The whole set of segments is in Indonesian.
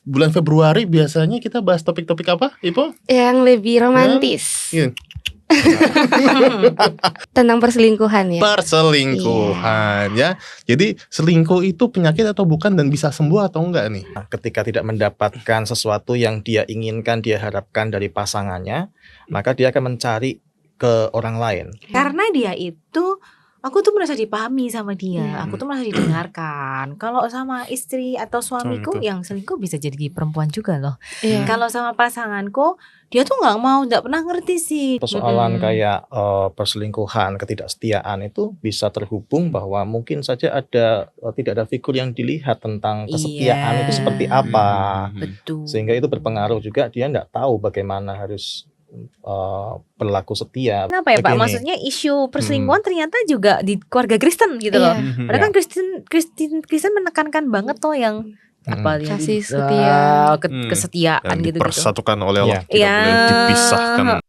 bulan Februari biasanya kita bahas topik-topik apa, Ipo? Yang lebih romantis. Iya. Tentang perselingkuhan ya. Perselingkuhan ya. Jadi selingkuh itu penyakit atau bukan dan bisa sembuh atau enggak nih? Ketika tidak mendapatkan sesuatu yang dia inginkan, dia harapkan dari pasangannya, maka dia akan mencari ke orang lain. Karena dia itu, aku tuh merasa dipahami sama dia, aku tuh merasa didengarkan. Kalau sama istri atau suamiku yang selingkuh bisa jadi perempuan juga loh. Kalau sama pasanganku, dia tuh nggak pernah ngerti sih. Persoalan kayak perselingkuhan, ketidaksetiaan itu bisa terhubung bahwa mungkin saja tidak ada figur yang dilihat tentang kesetiaan itu seperti apa. Betul. Sehingga itu berpengaruh juga, dia nggak tahu bagaimana harus berlaku setia. Kenapa ya Pak? Maksudnya isu perselingkuhan ternyata juga di keluarga Kristen gitu loh. Padahal kan Kristen menekankan banget tuh yang apa kasih setia, kesetiaan yang gitu. Dipersatukan oleh Allah, tidak boleh dipisahkan.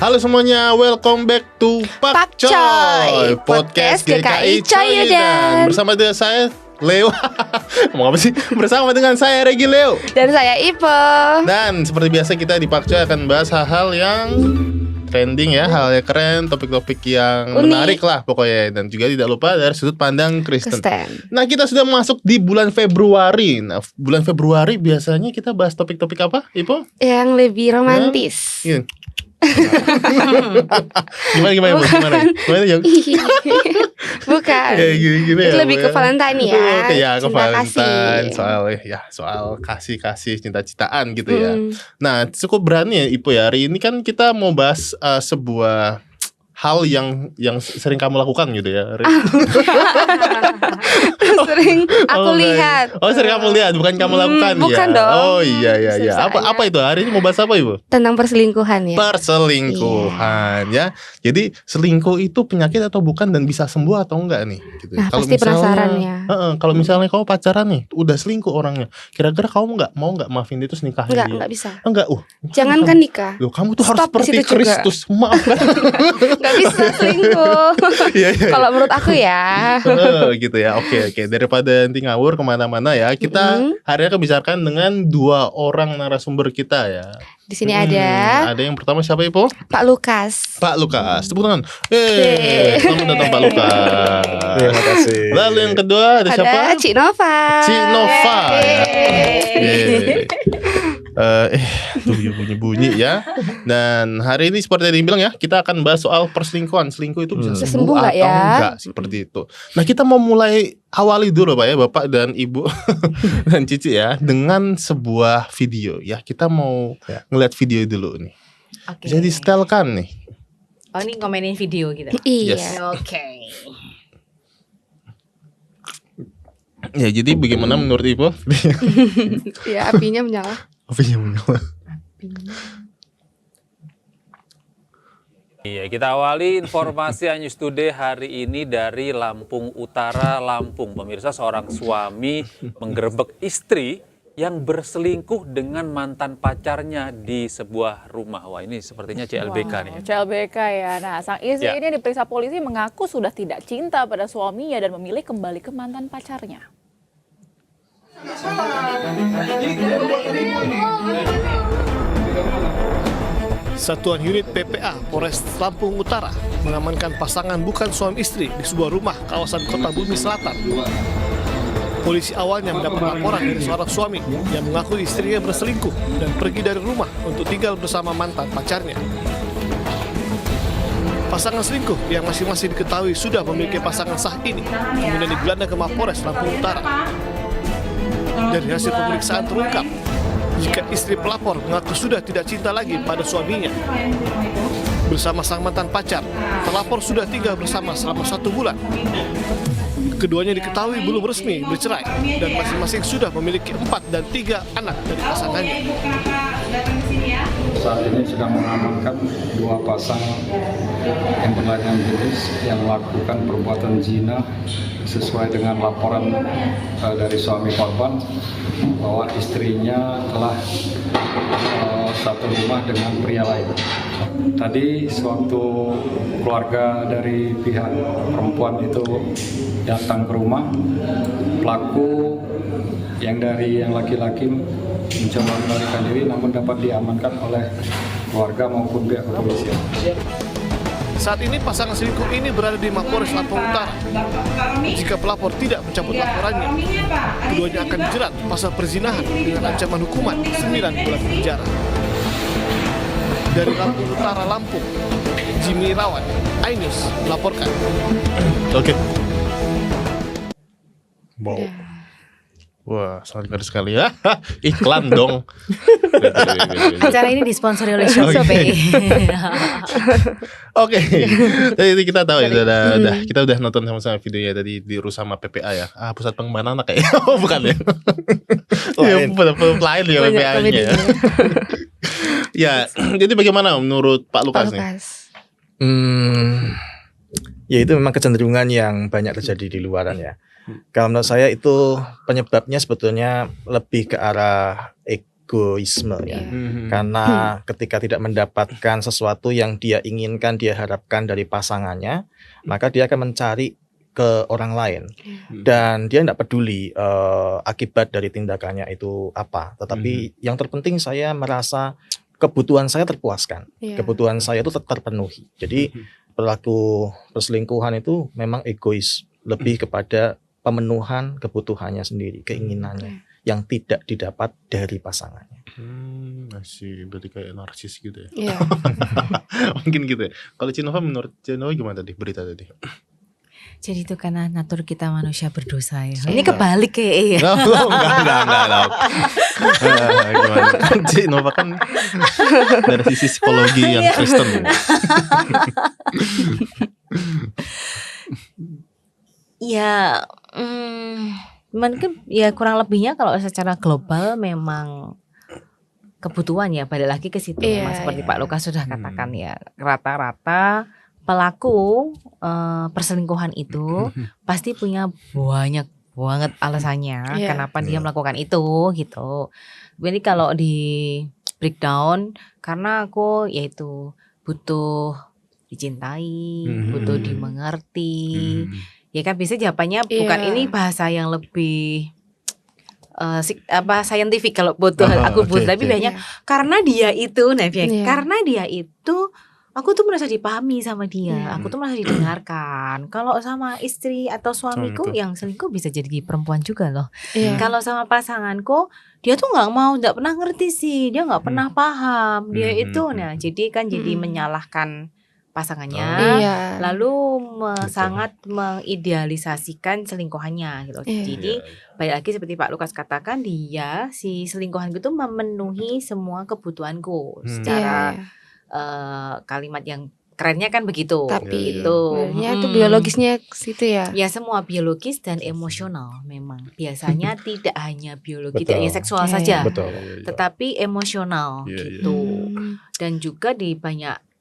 Halo semuanya, welcome back to Pak Coy, podcast GKI Coyudan. Bersama dengan saya Leo. Ngomong apa sih? Bersama dengan saya Regi Leo. Dan saya Ipo. Dan seperti biasa kita di Pak Coy akan bahas hal-hal yang trending ya, hal yang keren, topik-topik yang menarik lah pokoknya. Dan juga tidak lupa dari sudut pandang Kristen. Nah, kita sudah masuk di bulan Februari. Nah, bulan Februari biasanya kita bahas topik-topik apa, Ipo? Yang lebih romantis. Iya. Gimana Jam? Bukan. Ya, gini itu ya, lebih ke Valentine ya. Ya, ke Valentine. Kasih. Soal kasih cinta-cintaan gitu ya. Nah, cukup berani ya Ipo ya. Hari ini kan kita mau bahas sebuah hal yang sering kamu lakukan gitu ya. Sering aku lihat. Oh, sering kamu lihat, bukan kamu lakukan ya. Bukan dong. Oh iya. Apa itu? Hari ini mau bahas apa Ibu? Tentang perselingkuhan ya. Perselingkuhan ya. Jadi selingkuh itu penyakit atau bukan dan bisa sembuh atau enggak nih gitu. Nah, pasti penasaran ya. Kalau misalnya kamu pacaran nih, udah selingkuh orangnya. Kira-kira kamu mau enggak maafin dia terus nikahin dia? Enggak bisa. Enggak. Jangankan nikah. Loh, kamu tuh harus seperti Kristus. Maafkan. Enggak bisa selingkuh. Kalau menurut aku ya. Gitu ya. Oke. Daripada nanti ngawur kemana-mana ya, kita hari ini akan bicarakan dengan dua orang narasumber kita ya. Di sini ada yang pertama siapa Ipo? Pak Lukas. Tepuk tangan. Selamat datang Pak Lukas. Terima kasih. Lalu yang kedua ada siapa? Cik Nova. Tuh bunyi ya. Dan hari ini seperti yang dibilang ya, kita akan bahas soal perselingkuhan. Selingkuh itu bisa sembuh atau enggak, seperti itu. Nah, kita mau mulai awali dulu Pak ya, Bapak dan Ibu dan Cici ya, dengan sebuah video ya. Kita mau ngeliat video dulu nih. Bisa di-setelkan nih. Oh, ini komenin video gitu. Iya. Yes. Oke. Ya, jadi bagaimana menurut Ibu? Ya, apinya menyala. Iya, kita awali informasi News Today hari ini dari Lampung Utara, Lampung. Pemirsa, seorang suami menggerebek istri yang berselingkuh dengan mantan pacarnya di sebuah rumah. Wah, ini sepertinya CLBK nih. CLBK ya. Nah, sang istri ini diperiksa polisi mengaku sudah tidak cinta pada suaminya dan memilih kembali ke mantan pacarnya. Satuan unit PPA Polres Lampung Utara mengamankan pasangan bukan suami istri di sebuah rumah kawasan Kota Bumi Selatan. Polisi awalnya mendapat laporan dari seorang suami yang mengaku istrinya berselingkuh dan pergi dari rumah untuk tinggal bersama mantan pacarnya. Pasangan selingkuh yang masing-masing diketahui sudah memiliki pasangan sah ini kemudian digelandang ke Mapolres Lampung Utara. Dari hasil pemeriksaan terungkap jika istri pelapor mengaku sudah tidak cinta lagi pada suaminya. Bersama sang mantan pacar, pelapor sudah tinggal bersama selama 1 bulan. Keduanya diketahui belum resmi bercerai dan masing-masing sudah memiliki 4 dan 3 anak dari pasangannya. saat ini sedang mengamankan 2 pasang yang berlainan jenis yang melakukan perbuatan zina sesuai dengan laporan dari suami korban bahwa istrinya telah satu rumah dengan pria lain. Tadi sewaktu keluarga dari pihak perempuan itu datang ke rumah, pelaku yang dari yang laki-laki mencoba melarikan diri namun dapat diamankan oleh keluarga maupun pihak kepolisian. Saat ini pasangan selingkuh ini berada di Mapolres Lampung Utara. Jika pelapor tidak mencabut laporannya, keduanya akan dijerat pasal perzinahan dengan ancaman hukuman 9 bulan penjara. Dari Lampung Utara, Lampung, Jimmy Irawan, iNews melaporkan. Oke. Wow. Wah, sangat keren sekali ya. Iklan dong. Acara ini disponsori oleh Shopee. Oke. Jadi kita tahu ya, kita udah nonton sama-sama videonya tadi di Rusama PPA ya. Pusat pengembangan anak ya. Oh, bukan ya. Lain ya PPA-nya ya. Ya, jadi bagaimana menurut Pak Lukas nih? Ya itu memang kecenderungan yang banyak terjadi di luaran ya. Kalau menurut saya itu penyebabnya sebetulnya lebih ke arah egoisme ya. Karena ketika tidak mendapatkan sesuatu yang dia inginkan, dia harapkan dari pasangannya, maka dia akan mencari ke orang lain. Dan dia tidak peduli akibat dari tindakannya itu apa. Tetapi yang terpenting saya merasa kebutuhan saya terpuaskan. Kebutuhan saya itu terpenuhi. Jadi perilaku perselingkuhan itu memang egois, lebih kepada pemenuhan kebutuhannya sendiri, keinginannya yang tidak didapat dari pasangannya. Masih berarti kayak narsis gitu ya. Iya. Mungkin gitu ya. Kalau Cinova, menurut Cinova gimana tadi berita tadi? Jadi itu karena natur kita manusia berdosa ya. Ini kebalik kayak ya. Enggak. Gimana? Cinova kan dari sisi psikologi yang Kristen. Ya, mungkin ya kurang lebihnya kalau secara global memang kebutuhan ya, balik lagi ke situ. Memang seperti Pak Lukas sudah katakan ya, rata-rata pelaku perselingkuhan itu pasti punya banyak banget alasannya kenapa dia melakukan itu gitu. Jadi kalau di breakdown, karena aku yaitu butuh dicintai, butuh dimengerti. Ya kan bisa jawabannya bukan ini bahasa yang lebih scientific kalau butuh aku butuh, tapi banyak karena dia itu, karena dia itu aku tuh merasa dipahami sama dia, aku tuh merasa didengarkan. Kalau sama istri atau suamiku yang selingkuh bisa jadi perempuan juga loh. Kalau sama pasanganku dia tuh nggak pernah ngerti sih, dia nggak pernah paham dia itu. Nah jadi kan jadi menyalahkan pasangannya, lalu sangat mengidealisasikan selingkuhannya gitu. Jadi balik lagi seperti Pak Lukas katakan, dia si selingkuhan itu memenuhi semua kebutuhanku secara kalimat yang kerennya kan begitu. Tapi itu biologisnya ke situ ya. Ya semua biologis dan emosional memang. Biasanya tidak hanya biologi, tidak hanya seksual saja, tetapi emosional gitu. Dan juga di banyak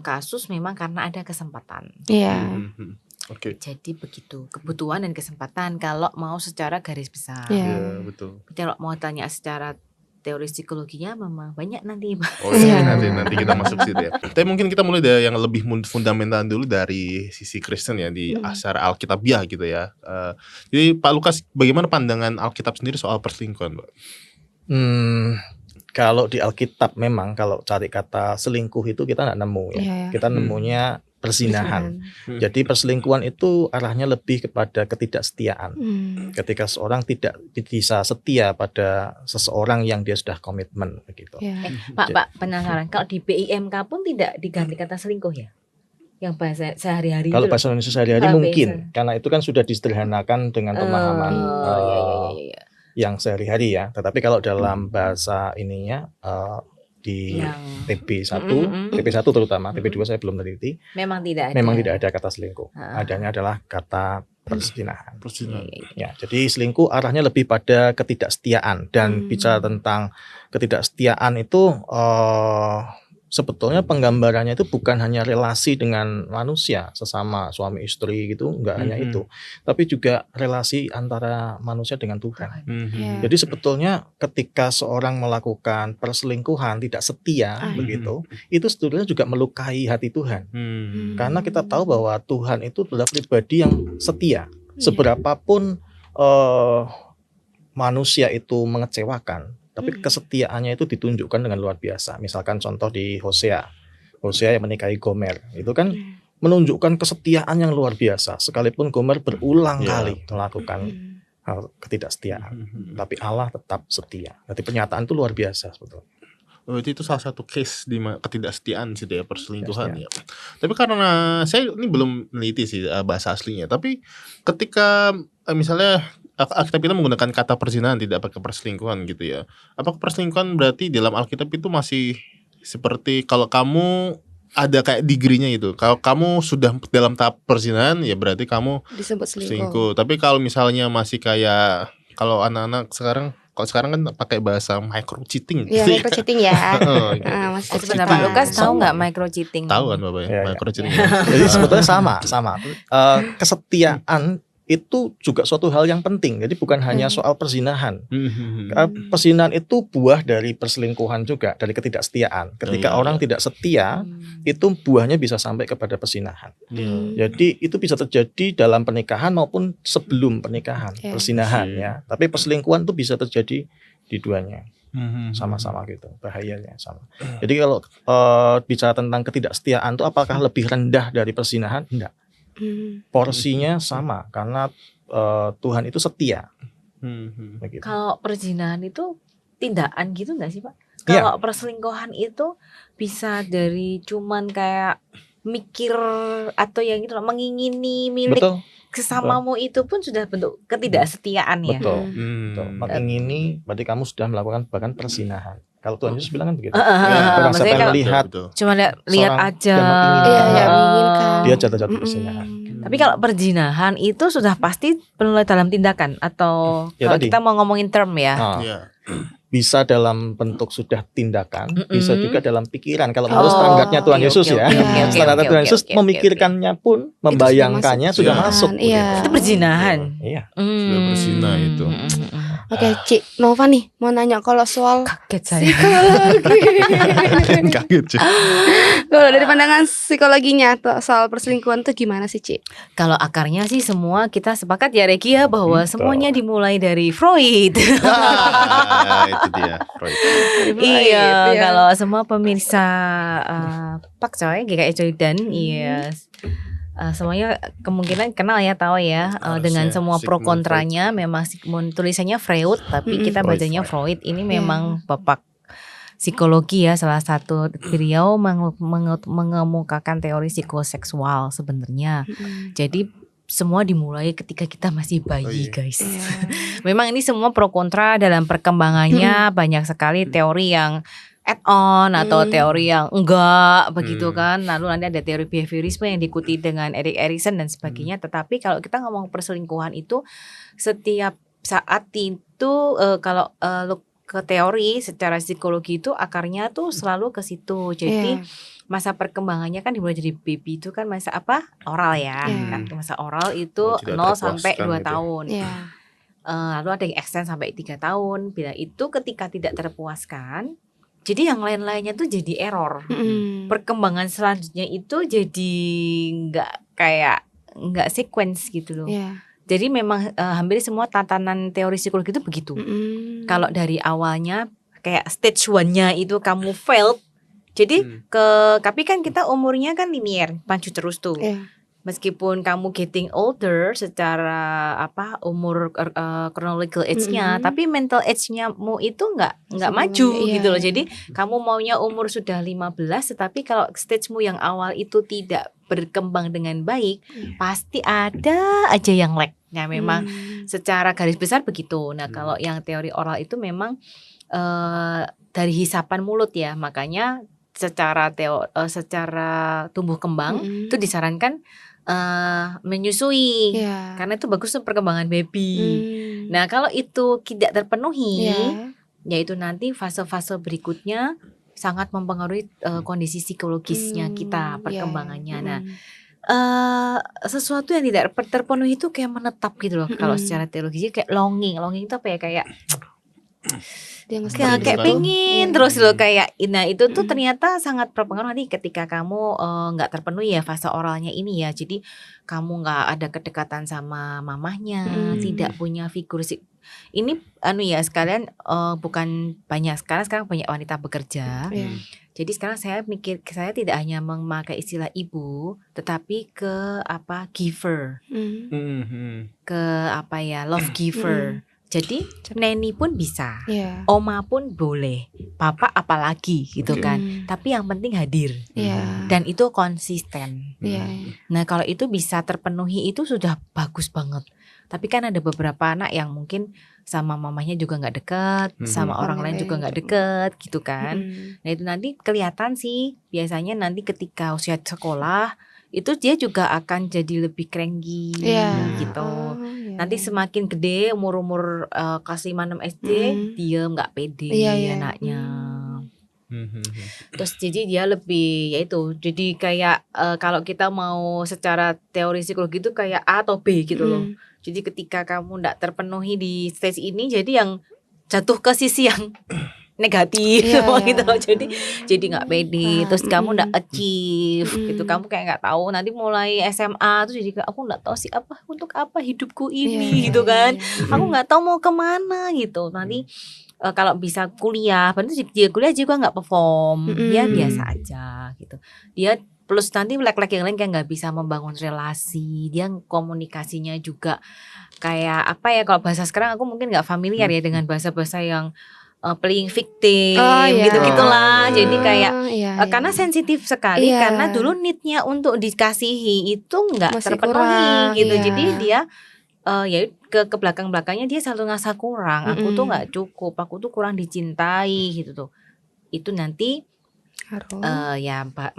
kasus memang karena ada kesempatan. Jadi begitu, kebutuhan dan kesempatan kalau mau secara garis besar. Betul. Kalau mau tanya secara teori psikologinya memang banyak nanti. Nanti kita masuk situ ya. Tapi mungkin kita mulai dari yang lebih fundamental dulu dari sisi Kristen ya, di secara Alkitabiah gitu ya. Jadi Pak Lukas, bagaimana pandangan Alkitab sendiri soal perselingkuhan, Pak? Kalau di Alkitab memang kalau cari kata selingkuh itu kita nggak nemu ya. Kita nemunya perzinahan. Jadi perselingkuhan itu arahnya lebih kepada ketidaksetiaan. Ketika seorang tidak bisa setia pada seseorang yang dia sudah komitmen begitu. Pak penasaran, kalau di BIMK pun tidak diganti kata selingkuh ya? Yang bahasa sehari-hari. Kalau bahasa Indonesia sehari-hari mungkin, karena itu kan sudah disederhanakan dengan pemahaman yang sehari-hari ya. Tetapi kalau dalam bahasa ininya di TP1 terutama, TP2 saya belum teliti. Memang tidak ada. Memang tidak ada kata selingkuh. Adanya adalah kata perzinahan. Ya, jadi selingkuh arahnya lebih pada ketidaksetiaan, dan bicara tentang ketidaksetiaan itu sebetulnya penggambarannya itu bukan hanya relasi dengan manusia sesama suami istri gitu, enggak hanya itu, tapi juga relasi antara manusia dengan Tuhan. Jadi sebetulnya ketika seorang melakukan perselingkuhan tidak setia begitu, itu sebetulnya juga melukai hati Tuhan. Karena kita tahu bahwa Tuhan itu adalah pribadi yang setia. Seberapapun manusia itu mengecewakan, tapi kesetiaannya itu ditunjukkan dengan luar biasa. Misalkan contoh di Hosea yang menikahi Gomer, itu kan menunjukkan kesetiaan yang luar biasa. Sekalipun Gomer berulang kali melakukan hal ketidaksetiaan, tapi Allah tetap setia. Jadi pernyataan itu luar biasa sebetulnya. Berarti itu salah satu case di ketidaksetiaan sih ya, perselingkuhan ya. Tapi karena saya ini belum meneliti sih bahasa aslinya, tapi ketika misalnya Alkitab kita menggunakan kata perzinahan, tidak pakai perselingkuhan gitu ya. Apakah perselingkuhan berarti dalam Alkitab itu masih seperti kalau kamu ada kayak degree-nya gitu. Kalau kamu sudah dalam tahap perzinahan ya berarti kamu disebut selingkuh. Tapi kalau misalnya masih kayak kalau anak-anak sekarang, kalau sekarang kan pakai bahasa micro cheating. Iya, micro cheating ya. Masih sebentar Pak Lukas tahu nggak micro cheating? Tahu kan Bapak ya, micro cheating. Jadi sebetulnya sama. Kesetiaan itu juga suatu hal yang penting. Jadi bukan hanya soal perzinahan. Perzinahan itu buah dari perselingkuhan juga, dari ketidaksetiaan. Ketika orang tidak setia, itu buahnya bisa sampai kepada perzinahan. Jadi itu bisa terjadi dalam pernikahan maupun sebelum pernikahan, perzinahan ya. Tapi perselingkuhan itu bisa terjadi di duanya. Sama-sama gitu, bahayanya sama. Jadi kalau bicara tentang ketidaksetiaan itu apakah lebih rendah dari perzinahan? Enggak. Porsinya sama karena Tuhan itu setia. Begitu. Kalau perzinahan itu tindakan gitu nggak sih Pak? Kalau perselingkuhan itu bisa dari cuman kayak mikir atau yang itu mengingini milik sesamamu, itu pun sudah bentuk ketidaksetiaan ya. Betul. Mengingini berarti kamu sudah melakukan bahkan perzinahan. Kalau Tuhan Yesus bilang kan begitu. Barang siapa yang melihat cuma lihat aja, dia jatuh perzinahan. Tapi kalau perzinahan itu sudah pasti penuh dalam tindakan atau kalau kita mau ngomongin term ya. Bisa dalam bentuk sudah tindakan, bisa juga dalam pikiran. Kalau menurut standarnya Tuhan Yesus ya, standar Tuhan Yesus memikirkannya pun, membayangkannya sudah masuk. Itu perzinahan. Sudah berzina itu. Oke, Cik Nova nih mau nanya kalau soal kaget saya. Psikologi. Kaget Cik. Kalau dari pandangan psikologinya soal perselingkuhan tuh gimana sih Cik? Kalau akarnya sih semua kita sepakat ya Regi ya bahwa semuanya dimulai dari Freud. Itu dia Freud. Iya, kalau semua pemirsa Pak Coy, GKI Joydan, semuanya kemungkinan kenal ya, tahu ya, dengan semua pro kontranya. Memang tulisannya Freud, tapi kita bacanya Freud. Ini memang bapak psikologi ya, salah satu beliau mengemukakan teori psikoseksual sebenarnya. Jadi semua dimulai ketika kita masih bayi, guys. Memang ini semua pro kontra dalam perkembangannya, banyak sekali teori yang add-on atau teori yang enggak begitu kan. Lalu nanti ada teori behaviorisme yang diikuti dengan Erik Erikson dan sebagainya. Tetapi kalau kita ngomong perselingkuhan itu setiap saat itu kalau ke teori secara psikologi itu akarnya tuh selalu ke situ. Jadi masa perkembangannya kan dimulai dari baby itu kan masa apa? Oral ya. Kan masa oral itu 0 sampai 2 tahun. Lalu ada yang extend sampai 3 tahun. Bila itu ketika tidak terpuaskan, jadi yang lain-lainnya tuh jadi error. Perkembangan selanjutnya itu jadi nggak sequence gitu loh. Jadi memang hampir semua tatanan teori psikologi itu begitu. Kalau dari awalnya kayak stage 1-nya itu kamu failed. Jadi tapi kan kita umurnya kan linear, maju terus tuh. Meskipun kamu getting older secara umur chronological age-nya, tapi mental age-nya-mu itu nggak maju gitu loh. Jadi kamu maunya umur sudah 15, tetapi kalau stage-mu yang awal itu tidak berkembang dengan baik, pasti ada aja yang lag. Nah, memang secara garis besar begitu. Nah, kalau yang teori oral itu memang dari hisapan mulut ya. Makanya secara tumbuh kembang itu disarankan menyusui, karena itu bagus untuk perkembangan baby. Nah kalau itu tidak terpenuhi, yaitu nanti fase-fase berikutnya sangat mempengaruhi kondisi psikologisnya kita, perkembangannya. Nah sesuatu yang tidak terpenuhi itu kayak menetap gitu loh. Kalau secara teologi kayak longing itu apa ya, kayak pengen terus loh kayak. Nah itu tuh ternyata sangat berpengaruh nanti ketika kamu nggak terpenuhi ya fase oralnya ini ya. Jadi kamu nggak ada kedekatan sama mamahnya, tidak punya figur ini ya sekalian, bukan banyak sekarang banyak wanita bekerja. Jadi sekarang saya tidak hanya memakai istilah ibu, tetapi ke giver, ke love giver. Jadi neni pun bisa, oma pun boleh, papa apalagi gitu kan. Tapi yang penting hadir, dan itu konsisten. Nah kalau itu bisa terpenuhi itu sudah bagus banget. Tapi kan ada beberapa anak yang mungkin sama mamanya juga nggak deket, sama orang lain juga nggak deket gitu kan. Nah itu nanti kelihatan sih biasanya nanti ketika usia sekolah itu dia juga akan jadi lebih cranky gitu. Nanti semakin gede umur kelas 5-6 SD diem nggak pede anaknya. Terus jadi dia lebih yaitu jadi kayak kalau kita mau secara teori psikologi itu kayak A atau B gitu loh. Jadi ketika kamu nggak terpenuhi di stage ini, jadi yang jatuh ke sisi yang negatif gitu loh. Jadi nggak pede, terus kamu nggak achieve gitu. Kamu kayak nggak tahu nanti mulai SMA tuh jadi aku nggak tahu sih untuk apa hidupku ini gitu kan. Aku nggak tahu mau kemana gitu. Nanti kalau bisa kuliah, berarti dia kuliah juga nggak perform, dia biasa aja gitu. Dia plus nanti lek-lek yang lain kayak nggak bisa membangun relasi, dia komunikasinya juga kayak kalau bahasa sekarang aku mungkin nggak familiar ya dengan bahasa-bahasa yang playing victim gitu-gitulah. Jadi kayak karena sensitif sekali, karena dulu need-nya untuk dikasihi itu nggak terpenuhi gitu. Jadi dia ke belakang-belakangnya dia selalu ngerasa kurang. Aku tuh nggak cukup, aku tuh kurang dicintai gitu tuh. Itu nanti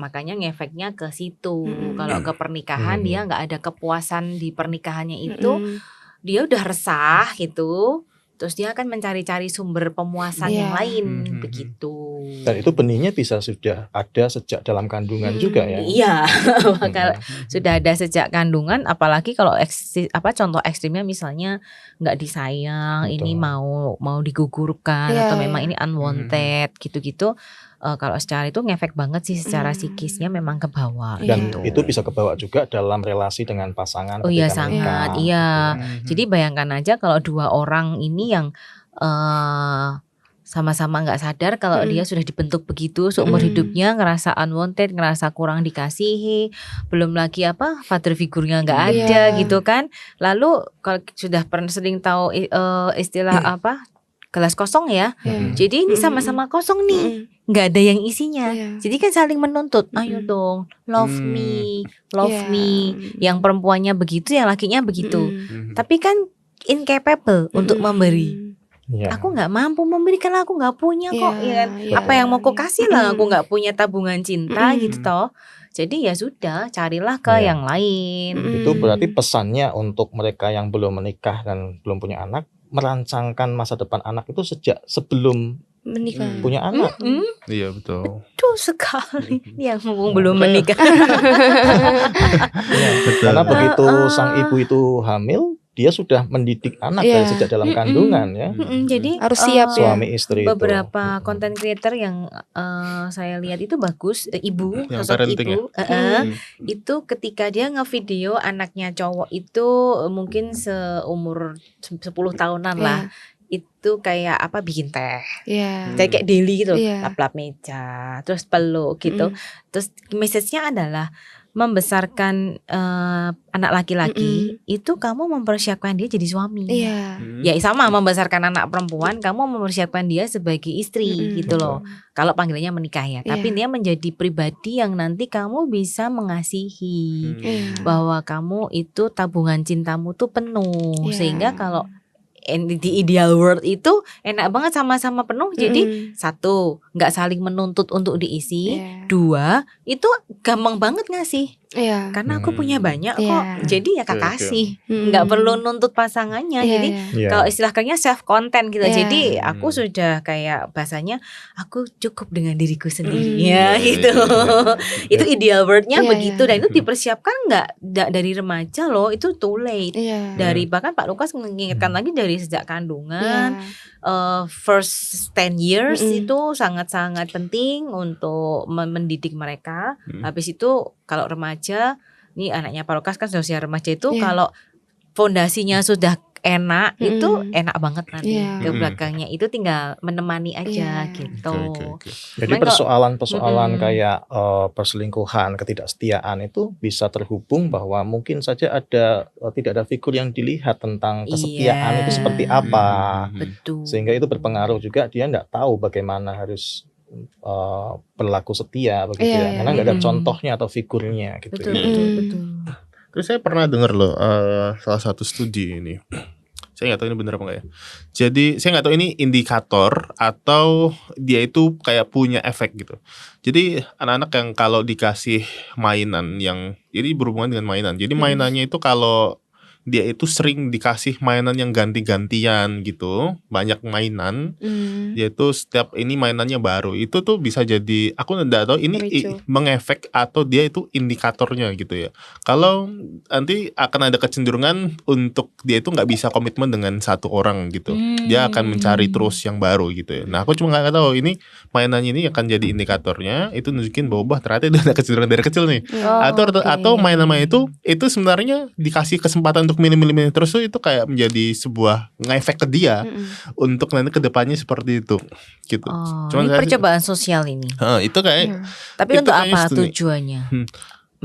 makanya ngefeknya ke situ. Kalau ke pernikahan dia nggak ada kepuasan di pernikahannya itu, dia udah resah gitu. Terus dia akan mencari-cari sumber pemuasan yang lain begitu. Dan itu benihnya bisa sudah ada sejak dalam kandungan juga ya. Iya, sudah ada sejak kandungan. Apalagi kalau contoh ekstrimnya misalnya nggak disayang, ini mau digugurkan atau memang ini unwanted gitu-gitu. Kalau secara itu ngefek banget sih secara psikisnya memang ke bawah. Dan gitu. itu bisa kebawa juga dalam relasi dengan pasangan. Oh iya sangat, iya. Jadi bayangkan aja kalau dua orang ini yang sama-sama nggak sadar kalau dia sudah dibentuk begitu seumur hidupnya, ngerasa unwanted, ngerasa kurang dikasihi, belum lagi father figurnya nggak ada gitu kan. Lalu kalau sudah sering tahu istilah gelas kosong ya. Jadi ini sama-sama kosong nih, nggak ada yang isinya. Jadi kan saling menuntut, ayo dong, love me. Yang perempuannya begitu, yang lakinya begitu. Tapi kan incapable untuk memberi. Aku nggak mampu memberi karena aku nggak punya kok. Ya kan? Apa yang mau kau kasih lah, aku nggak punya tabungan cinta gitu toh. Jadi ya sudah, carilah ke yang lain. Itu berarti pesannya untuk mereka yang belum menikah dan belum punya anak, merancangkan masa depan anak itu sejak sebelum menikah, punya anak. Iya betul. Betul sekali. Yang belum menikah. Karena begitu sang ibu itu hamil, dia sudah mendidik anak dari sejak dalam kandungan ya. Jadi harus siap suami istri beberapa content creator yang saya lihat itu bagus, ibu, yang sosok ibu, itu ketika dia ngevideo anaknya cowok itu mungkin seumur 10 tahunan lah. Itu kayak bikin teh, kayak daily gitu, lap-lap meja, terus peluk gitu. Terus message-nya adalah membesarkan anak laki-laki itu kamu mempersiapkan dia jadi suami. Ya sama membesarkan anak perempuan, kamu mempersiapkan dia sebagai istri gitu loh. Kalau panggilannya menikah ya, tapi dia menjadi pribadi yang nanti kamu bisa mengasihi, bahwa kamu itu tabungan cintamu tuh penuh, sehingga kalau di ideal world itu enak banget sama-sama penuh. Jadi satu, nggak saling menuntut untuk diisi. Dua, itu gampang banget ngasih. Karena aku punya banyak kok. Jadi ya Oke, kasih. Nggak perlu nuntut pasangannya. Jadi kalau istilahnya self content gitu. Jadi aku sudah kayak bahasanya aku cukup dengan diriku sendiri ya gitu. Itu ideal wordnya begitu, dan itu dipersiapkan nggak dari remaja loh, itu too late. Dari bahkan Pak Lukas mengingatkan lagi dari sejak kandungan. First 10 years itu sangat-sangat penting untuk mendidik mereka. Habis itu kalau remaja, nih anaknya Pak Lukas kan sudah usia remaja itu, kalau fondasinya sudah enak, itu enak banget nanti ke belakangnya itu tinggal menemani aja gitu. Jadi persoalan-persoalan kayak perselingkuhan, ketidaksetiaan itu bisa terhubung bahwa mungkin saja tidak ada figur yang dilihat tentang kesetiaan itu seperti apa. Betul. Sehingga itu berpengaruh juga, dia nggak tahu bagaimana harus berlaku setia begitu karena nggak ada contohnya atau figurnya gitu. Betul. Terus saya pernah dengar loh salah satu studi ini. Saya nggak tahu ini benar apa enggak ya. Jadi saya nggak tahu ini indikator atau dia itu kayak punya efek gitu. Jadi anak-anak yang kalau dikasih mainan yang jadi berhubungan dengan mainan. Jadi mainannya itu kalau dia itu sering dikasih mainan yang ganti-gantian gitu, banyak mainan, yaitu setiap ini mainannya baru, itu tuh bisa jadi, aku nggak tahu ini mengefek atau dia itu indikatornya gitu ya. Kalau nanti akan ada kecenderungan untuk dia itu nggak bisa komitmen dengan satu orang gitu, dia akan mencari terus yang baru gitu ya. Nah aku cuma nggak tahu ini mainannya ini akan jadi indikatornya, itu nunjukin bahwa ternyata itu ada kecenderungan dari kecil nih, atau mainan-mainan itu sebenarnya dikasih kesempatan untuk milih-milih terus itu kayak menjadi sebuah ngefek ke dia untuk nanti kedepannya seperti itu gitu. Cuman ini percobaan sosial ini. Itu kayak. Tapi itu untuk apa tujuannya?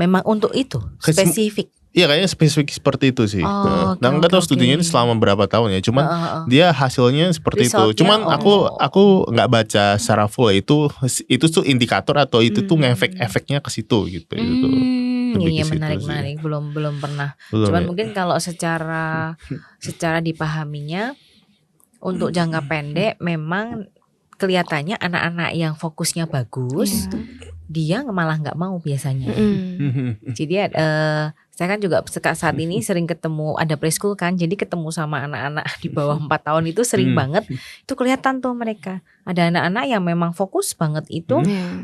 Memang untuk itu spesifik. Iya kayaknya spesifik seperti itu sih. Nah nggak tahu studinya ini selama berapa tahun ya. Cuman dia hasilnya seperti itu. Cuman aku nggak baca secara full ya. Itu tuh indikator atau itu tuh ngefek-efeknya ke situ gitu. Iya menarik. Belum pernah. Cuman mungkin kalau secara dipahaminya untuk jangka pendek memang kelihatannya anak-anak yang fokusnya bagus, dia malah nggak mau biasanya. Jadi saya kan juga saat ini sering ketemu, ada preschool kan, jadi ketemu sama anak-anak di bawah 4 tahun itu sering banget. Itu kelihatan tuh mereka. Ada anak-anak yang memang fokus banget itu.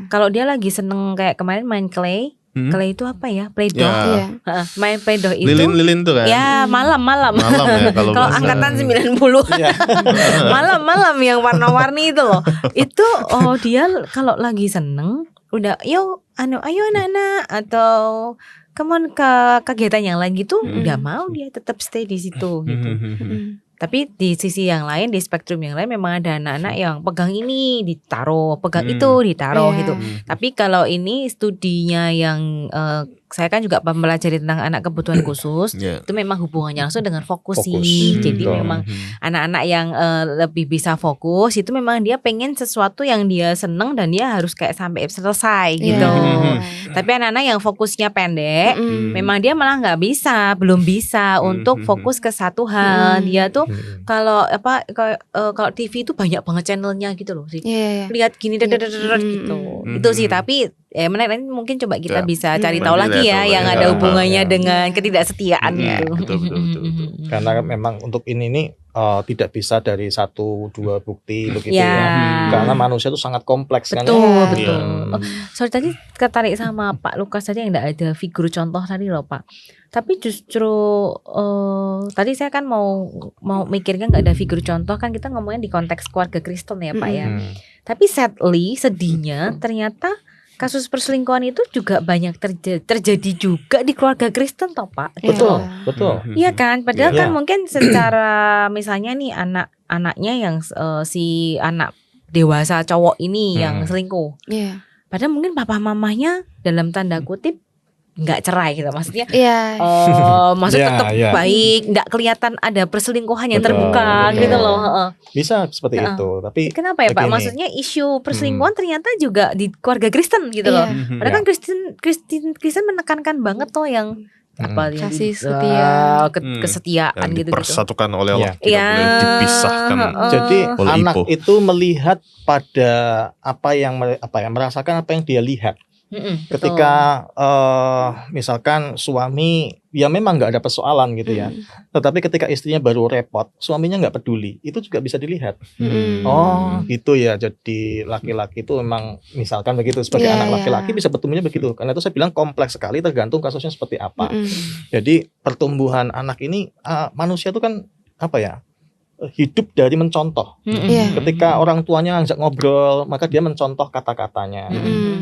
Kalau dia lagi seneng kayak kemarin main clay. Clay itu apa ya? Play-Doh. Main Play-Doh itu. Lilin tuh kan? Ya malam ya, kalau angkatan 90. Malam yang warna-warni itu loh. Itu dia kalau lagi seneng udah ayo anak-anak atau come on ke kegiatan yang lain gitu, udah mau dia tetap stay di situ gitu. Tapi di sisi yang lain, di spektrum yang lain memang ada anak-anak yang pegang ini ditaruh, pegang itu ditaruh gitu. Tapi kalau ini studinya yang saya kan juga mempelajari tentang anak kebutuhan khusus, itu memang hubungannya langsung dengan fokus sih. Jadi memang anak-anak yang lebih bisa fokus itu memang dia pengen sesuatu yang dia seneng dan dia harus kayak sampai selesai gitu. Tapi anak-anak yang fokusnya pendek, memang dia malah belum bisa untuk fokus ke satu hal. Dia tuh kalau TV itu banyak banget channelnya gitu loh sih. Lihat gini gitu. Itu sih, tapi menarik, mungkin coba kita bisa cari tahu lagi ya yang ada hubungannya dengan ketidaksetiaan gitu. Betul. Karena memang untuk ini tidak bisa dari 1-2 bukti begitu ya. Karena manusia itu sangat kompleks kan. Betul. Sorry tadi tertarik sama Pak Lukas tadi yang enggak ada figur contoh tadi loh Pak. Tapi justru tadi saya kan mau mikirnya enggak ada figur contoh, kan kita ngomongnya di konteks keluarga Kristen ya Pak ya. Tapi sedihnya ternyata kasus perselingkuhan itu juga banyak terjadi juga di keluarga Kristen toh Pak. Betul. Iya kan, padahal kan mungkin secara misalnya nih anaknya yang si anak dewasa cowok ini yang selingkuh. Padahal mungkin papa mamanya dalam tanda kutip nggak cerai gitu, maksudnya maksudnya tetap baik, nggak kelihatan ada perselingkuhan yang terbuka gitu loh. Bisa seperti itu, tapi kenapa ya Pak? Maksudnya isu perselingkuhan ternyata juga di keluarga Kristen gitu loh. Padahal kan Kristen menekankan banget tuh yang kasih setia, kesetiaan gitu. Dipersatukan oleh Allah, tidak boleh dipisahkan. Jadi anak itu melihat pada apa yang merasakan apa yang dia lihat. Ketika misalkan suami ya memang nggak ada persoalan gitu ya, tetapi ketika istrinya baru repot, suaminya nggak peduli, itu juga bisa dilihat. Oh gitu ya, jadi laki-laki itu memang misalkan begitu, sebagai anak laki-laki bisa bertumbuhnya begitu. Karena itu saya bilang kompleks sekali, tergantung kasusnya seperti apa. Jadi pertumbuhan anak ini manusia itu kan apa ya, hidup dari mencontoh. Ketika orang tuanya ngajak ngobrol, maka dia mencontoh kata-katanya,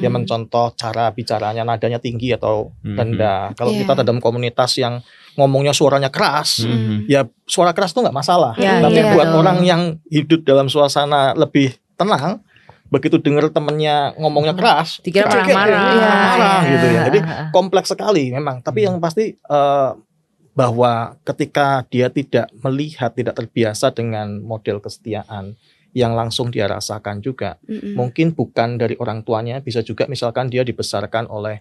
dia mencontoh cara bicaranya, nadanya tinggi atau rendah. Kalau kita dalam komunitas yang ngomongnya suaranya keras, ya suara keras itu nggak masalah. Tapi buat orang yang hidup dalam suasana lebih tenang, begitu dengar temennya ngomongnya keras, dikira marah-marah gitu ya. Jadi kompleks sekali memang. Tapi yang pasti bahwa ketika dia tidak melihat, tidak terbiasa dengan model kesetiaan yang langsung dia rasakan juga, mungkin bukan dari orang tuanya, bisa juga misalkan dia dibesarkan oleh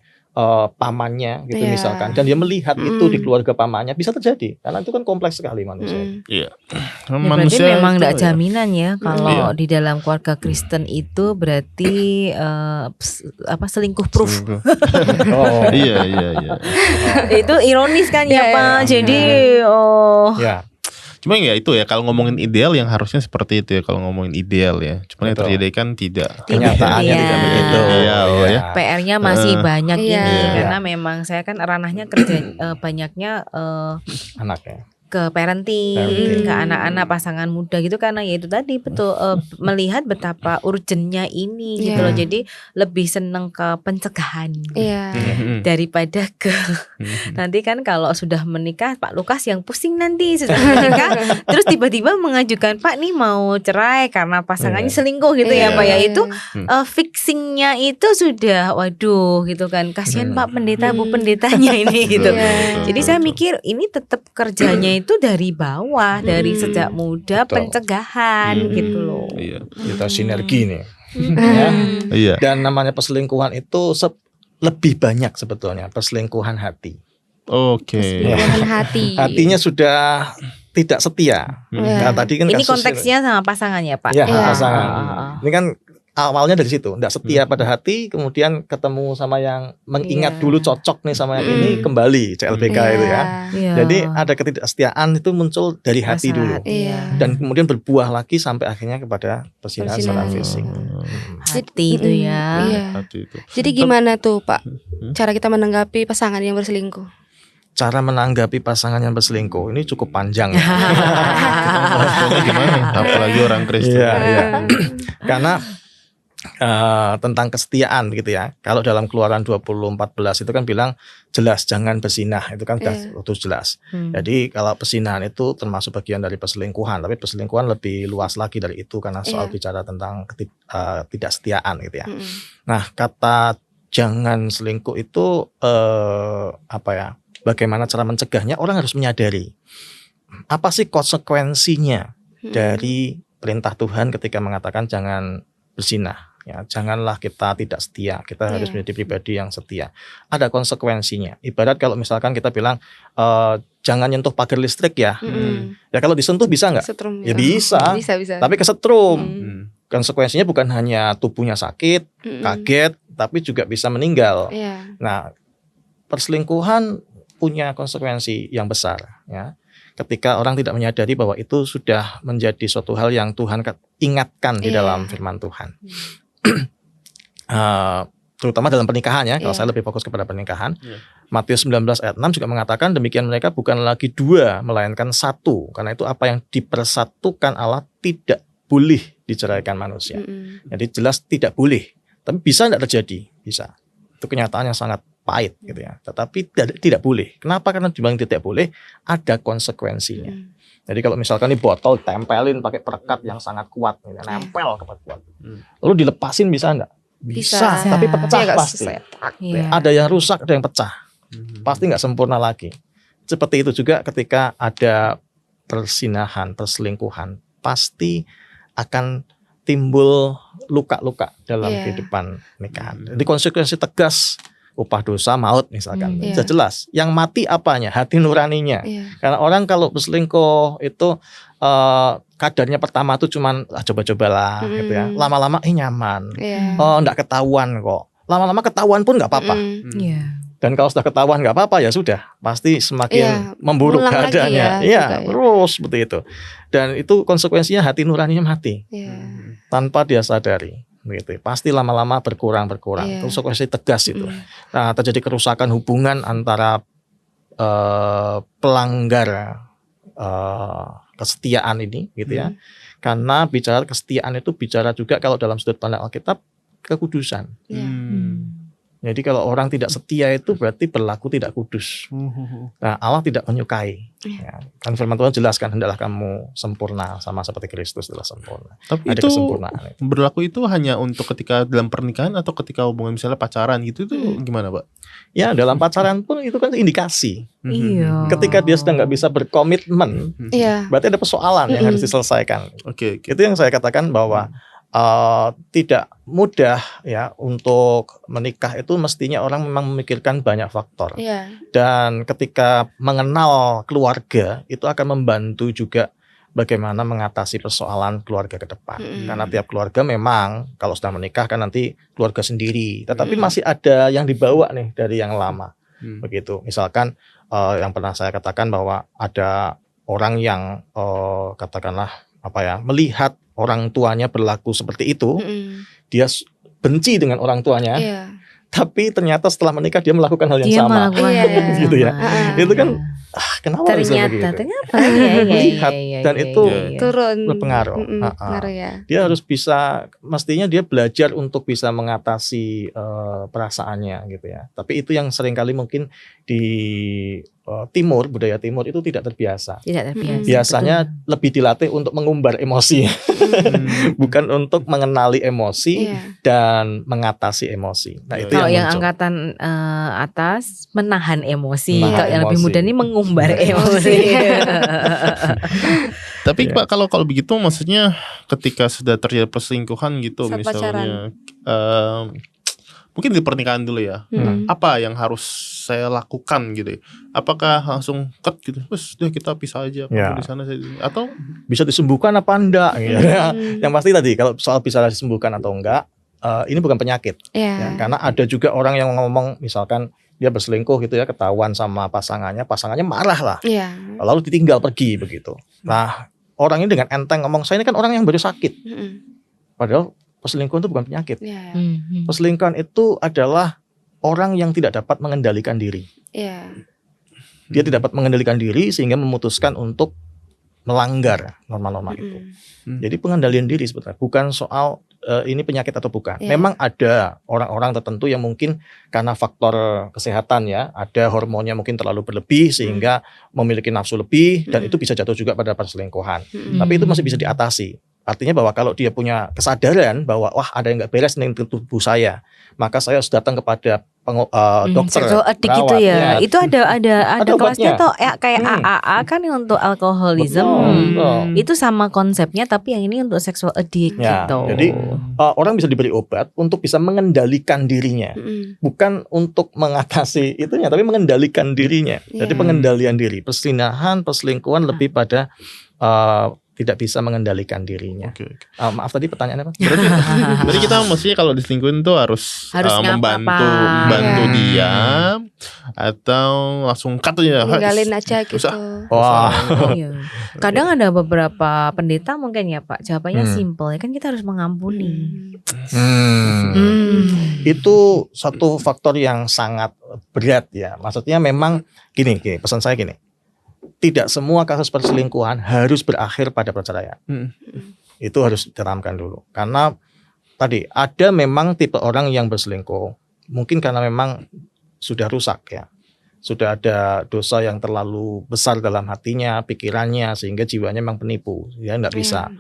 pamannya gitu misalkan, dan dia melihat itu di keluarga pamannya, bisa terjadi karena itu kan kompleks sekali manusia. Ya, berarti memang tidak jaminan ya kalau di dalam keluarga Kristen itu berarti selingkuh proof. Iya. Itu ironis kan ya Pak. Jadi cuma ya itu ya, kalau ngomongin ideal yang harusnya seperti itu ya, kalau ngomongin ideal ya. Cuma yang terjadi kan tidak. Kenyataannya tidak begitu. PR-nya masih banyak ini karena memang saya kan ranahnya kerja banyaknya anaknya. Ke parenting, ke anak-anak pasangan muda gitu, karena ya itu tadi betul melihat betapa urgentnya ini gitu loh. Jadi lebih seneng ke pencegahan daripada ke nanti kan kalau sudah menikah Pak Lukas yang pusing nanti sudah menikah terus tiba-tiba mengajukan Pak nih mau cerai karena pasangannya selingkuh gitu ya Pak ya, itu fixingnya itu sudah waduh gitu kan, kasihan Pak pendeta Bu pendetanya ini gitu. Jadi saya mikir ini tetap kerjanya itu dari bawah, dari sejak muda pencegahan gitu loh. Kita sinergi nih. Dan namanya perselingkuhan itu lebih banyak sebetulnya perselingkuhan hati. Perselingkuhan hati. Hatinya sudah tidak setia. Nah, tadi kan ini konteksnya sama pasangan ya Pak? Ya, pasangan. Ini kan awalnya dari situ, tidak setia pada hati, kemudian ketemu sama yang mengingat dulu cocok nih sama yang ini, kembali CLBK itu ya. Jadi ada ketidaksetiaan itu muncul dari hati dulu, dan kemudian berbuah lagi sampai akhirnya kepada persinahan secara fisik. Hati itu ya. Jadi gimana tuh Pak cara kita menanggapi pasangan yang berselingkuh? Cara menanggapi pasangan yang berselingkuh ini cukup panjang. Gimana? Apalagi orang Kristen. Karena tentang kesetiaan gitu ya. Kalau dalam Keluaran 20:14 itu kan bilang jelas jangan berzinah, itu kan sudah jelas. Jadi kalau perzinahan itu termasuk bagian dari perselingkuhan, tapi perselingkuhan lebih luas lagi dari itu karena soal bicara tentang ketidaksetiaan gitu ya. Nah, kata jangan selingkuh itu bagaimana cara mencegahnya? Orang harus menyadari apa sih konsekuensinya dari perintah Tuhan ketika mengatakan jangan berzinah. Ya, janganlah kita tidak setia, kita harus menjadi pribadi yang setia. Ada konsekuensinya. Ibarat kalau misalkan kita bilang jangan nyentuh pagar listrik ya. Ya kalau disentuh bisa nggak? Ya bisa. Tapi kesetrum. Konsekuensinya bukan hanya tubuhnya sakit, kaget, tapi juga bisa meninggal. Nah, perselingkuhan punya konsekuensi yang besar. Ya. Ketika orang tidak menyadari bahwa itu sudah menjadi suatu hal yang Tuhan ingatkan di dalam firman Tuhan. Terutama dalam pernikahan ya, kalau saya lebih fokus kepada pernikahan. Matius 19 ayat 6 juga mengatakan demikian mereka bukan lagi dua melainkan satu, karena itu apa yang dipersatukan Allah tidak boleh diceraikan manusia. Jadi jelas tidak boleh, tapi bisa tidak terjadi, bisa. Itu kenyataan yang sangat pahit gitu ya, tetapi tidak boleh. Kenapa? Karena dibilang tidak boleh ada konsekuensinya. Jadi kalau misalkan ini botol tempelin pakai perekat yang sangat kuat, gitu, nempel kuat. Lalu dilepasin bisa enggak? Bisa, tapi pecah pasti. Ada yang rusak, ada yang pecah. Pasti enggak sempurna lagi. Seperti itu juga ketika ada persinahan, perselingkuhan, pasti akan timbul luka-luka dalam kehidupan nikahan. Jadi konsekuensi tegas, upah dosa maut misalkan. Sudah jelas. Yang mati apanya? Hati nuraninya. Karena orang kalau berselingkuh itu kadarnya pertama tuh cuman coba-cobalah gitu ya. Lama-lama nyaman. Oh enggak ketahuan kok. lama-lama ketahuan pun nggak apa-apa. Iya. Dan kalau sudah ketahuan nggak apa-apa ya sudah, pasti semakin memburuk keadaannya. Iya, terus seperti itu. Dan itu konsekuensinya hati nuraninya mati tanpa dia sadari. Begitu. Pasti lama-lama berkurang. Konsekuensi tegas itu. Nah, terjadi kerusakan hubungan antara pelanggar kesetiaan ini, gitu ya. Karena bicara kesetiaan itu bicara juga kalau dalam sudut pandang Alkitab kekudusan. Jadi kalau orang tidak setia itu berarti berlaku tidak kudus. Nah, Allah tidak menyukai. Ya, kan firman Tuhan jelaskan, hendaklah kamu sempurna sama seperti Kristus telah sempurna. Tapi ada itu kesempurnaan. Berlaku itu hanya untuk ketika dalam pernikahan atau ketika hubungan misalnya pacaran gitu itu gimana, Pak? Ya, dalam pacaran pun itu kan indikasi. Iya. Ketika dia sudah nggak bisa berkomitmen, berarti ada persoalan yang harus diselesaikan. Oke. Itu yang saya katakan bahwa tidak mudah ya untuk menikah itu mestinya orang memang memikirkan banyak faktor. Dan ketika mengenal keluarga itu akan membantu juga bagaimana mengatasi persoalan keluarga ke depan. Karena tiap keluarga memang kalau sudah menikah kan nanti keluarga sendiri, tetapi masih ada yang dibawa nih dari yang lama. Begitu. Misalkan yang pernah saya katakan bahwa ada orang yang katakanlah melihat orang tuanya berlaku seperti itu, dia benci dengan orang tuanya, tapi ternyata setelah menikah dia melakukan hal yang sama, gitu ya. Itu kan kenapa bisa begitu? Melihat dan itu turun berpengaruh. Dia harus bisa, mestinya dia belajar untuk bisa mengatasi perasaannya, gitu ya. Tapi itu yang seringkali mungkin di timur, budaya timur itu tidak terbiasa. Biasanya lebih dilatih untuk mengumbar emosi, bukan untuk mengenali emosi dan mengatasi emosi. Nah, itu kalau yang muncul. angkatan atas menahan emosi, kalau yang lebih muda ini mengumbar emosi. Tapi Pak, kalau begitu maksudnya ketika sudah terjadi perselingkuhan gitu, saat misalnya mungkin di pernikahan dulu ya, apa yang harus saya lakukan gitu? Apakah langsung cut gitu, terus deh kita pisah aja, kamu di sana atau bisa disembuhkan apa enggak? Gitu. Yang pasti tadi kalau soal bisa disembuhkan atau enggak, ini bukan penyakit. Ya, karena ada juga orang yang ngomong misalkan dia berselingkuh gitu ya, ketahuan sama pasangannya marah lah, lalu ditinggal pergi begitu. Nah, orang ini dengan enteng ngomong, saya ini kan orang yang baru sakit. Padahal perselingkuhan itu bukan penyakit. Perselingkuhan itu adalah orang yang tidak dapat mengendalikan diri. Dia tidak dapat mengendalikan diri sehingga memutuskan untuk melanggar norma-norma itu. Jadi pengendalian diri sebetulnya bukan soal ini penyakit atau bukan. Memang ada orang-orang tertentu yang mungkin karena faktor kesehatan ya, ada hormonnya mungkin terlalu berlebih sehingga memiliki nafsu lebih dan itu bisa jatuh juga pada perselingkuhan. Tapi itu masih bisa diatasi. Artinya bahwa kalau dia punya kesadaran bahwa wah ada yang nggak beres dengan tubuh saya, maka saya harus datang kepada dokter. Sexual addict gitu ya. Itu ada kelasnya tuh ya, kayak AAA kan yang untuk alkoholisme. Itu sama konsepnya tapi yang ini untuk sexual addict gitu. Jadi orang bisa diberi obat untuk bisa mengendalikan dirinya. Bukan untuk mengatasi itunya tapi mengendalikan dirinya. Jadi pengendalian diri. Persinahan, perselingkuhan lebih pada tidak bisa mengendalikan dirinya. Maaf tadi pertanyaannya apa? Berarti kita mestinya kalau diselingkuhin tuh harus membantu dia atau langsung cut aja. Ninggalin aja gitu. Wah. Kadang ada beberapa pendeta mungkin ya Pak, jawabannya simple ya kan kita harus mengampuni. Itu satu faktor yang sangat berat ya. Maksudnya memang gini, pesan saya gini. Tidak semua kasus perselingkuhan harus berakhir pada perceraian. Itu harus ditanamkan dulu. Karena tadi ada memang tipe orang yang berselingkuh. Mungkin karena memang sudah rusak ya. Sudah ada dosa yang terlalu besar dalam hatinya, pikirannya, sehingga jiwanya memang penipu. Ya nggak bisa.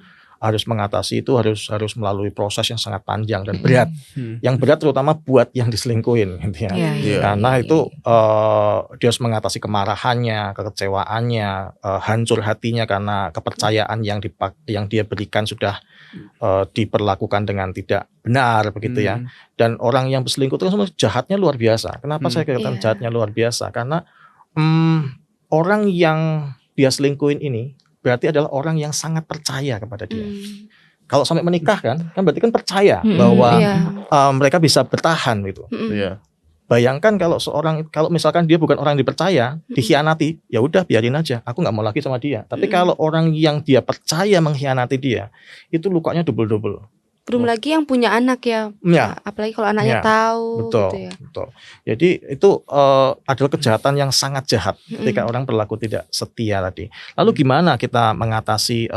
Harus mengatasi itu harus melalui proses yang sangat panjang dan berat. Yang berat terutama buat yang diselingkuhin gitu ya. Karena itu dia harus mengatasi kemarahannya, kekecewaannya, hancur hatinya karena kepercayaan yang dia berikan sudah diperlakukan dengan tidak benar begitu ya. Dan orang yang berselingkuh itu kan jahatnya luar biasa. Kenapa saya katakan jahatnya luar biasa? Karena orang yang dia selingkuhin ini berarti adalah orang yang sangat percaya kepada dia. kalau sampai menikah kan berarti kan percaya bahwa mereka bisa bertahan gitu. Iya. Bayangkan kalau misalkan dia bukan orang yang dipercaya, dikhianati, ya udah biarin aja, aku nggak mau lagi sama dia. Tapi kalau orang yang dia percaya mengkhianati dia, itu lukanya double. Belum lagi yang punya anak ya. Apalagi kalau anaknya tahu. Betul, gitu ya. betul. Jadi itu adalah kejahatan yang sangat jahat ketika orang berlaku tidak setia tadi. Lalu gimana kita mengatasi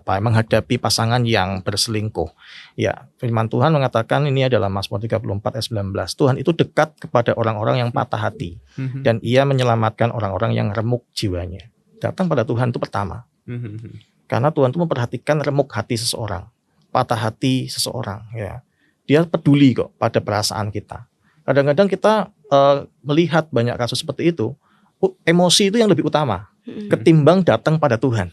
menghadapi pasangan yang berselingkuh? Ya, firman Tuhan mengatakan ini adalah Mazmur 34 ayat 19. Tuhan itu dekat kepada orang-orang yang patah hati dan Ia menyelamatkan orang-orang yang remuk jiwanya. Datang pada Tuhan itu pertama. Karena Tuhan itu memperhatikan remuk hati seseorang. Patah hati seseorang, ya, dia peduli kok pada perasaan kita. Kadang-kadang kita melihat banyak kasus seperti itu, emosi itu yang lebih utama ketimbang datang pada Tuhan.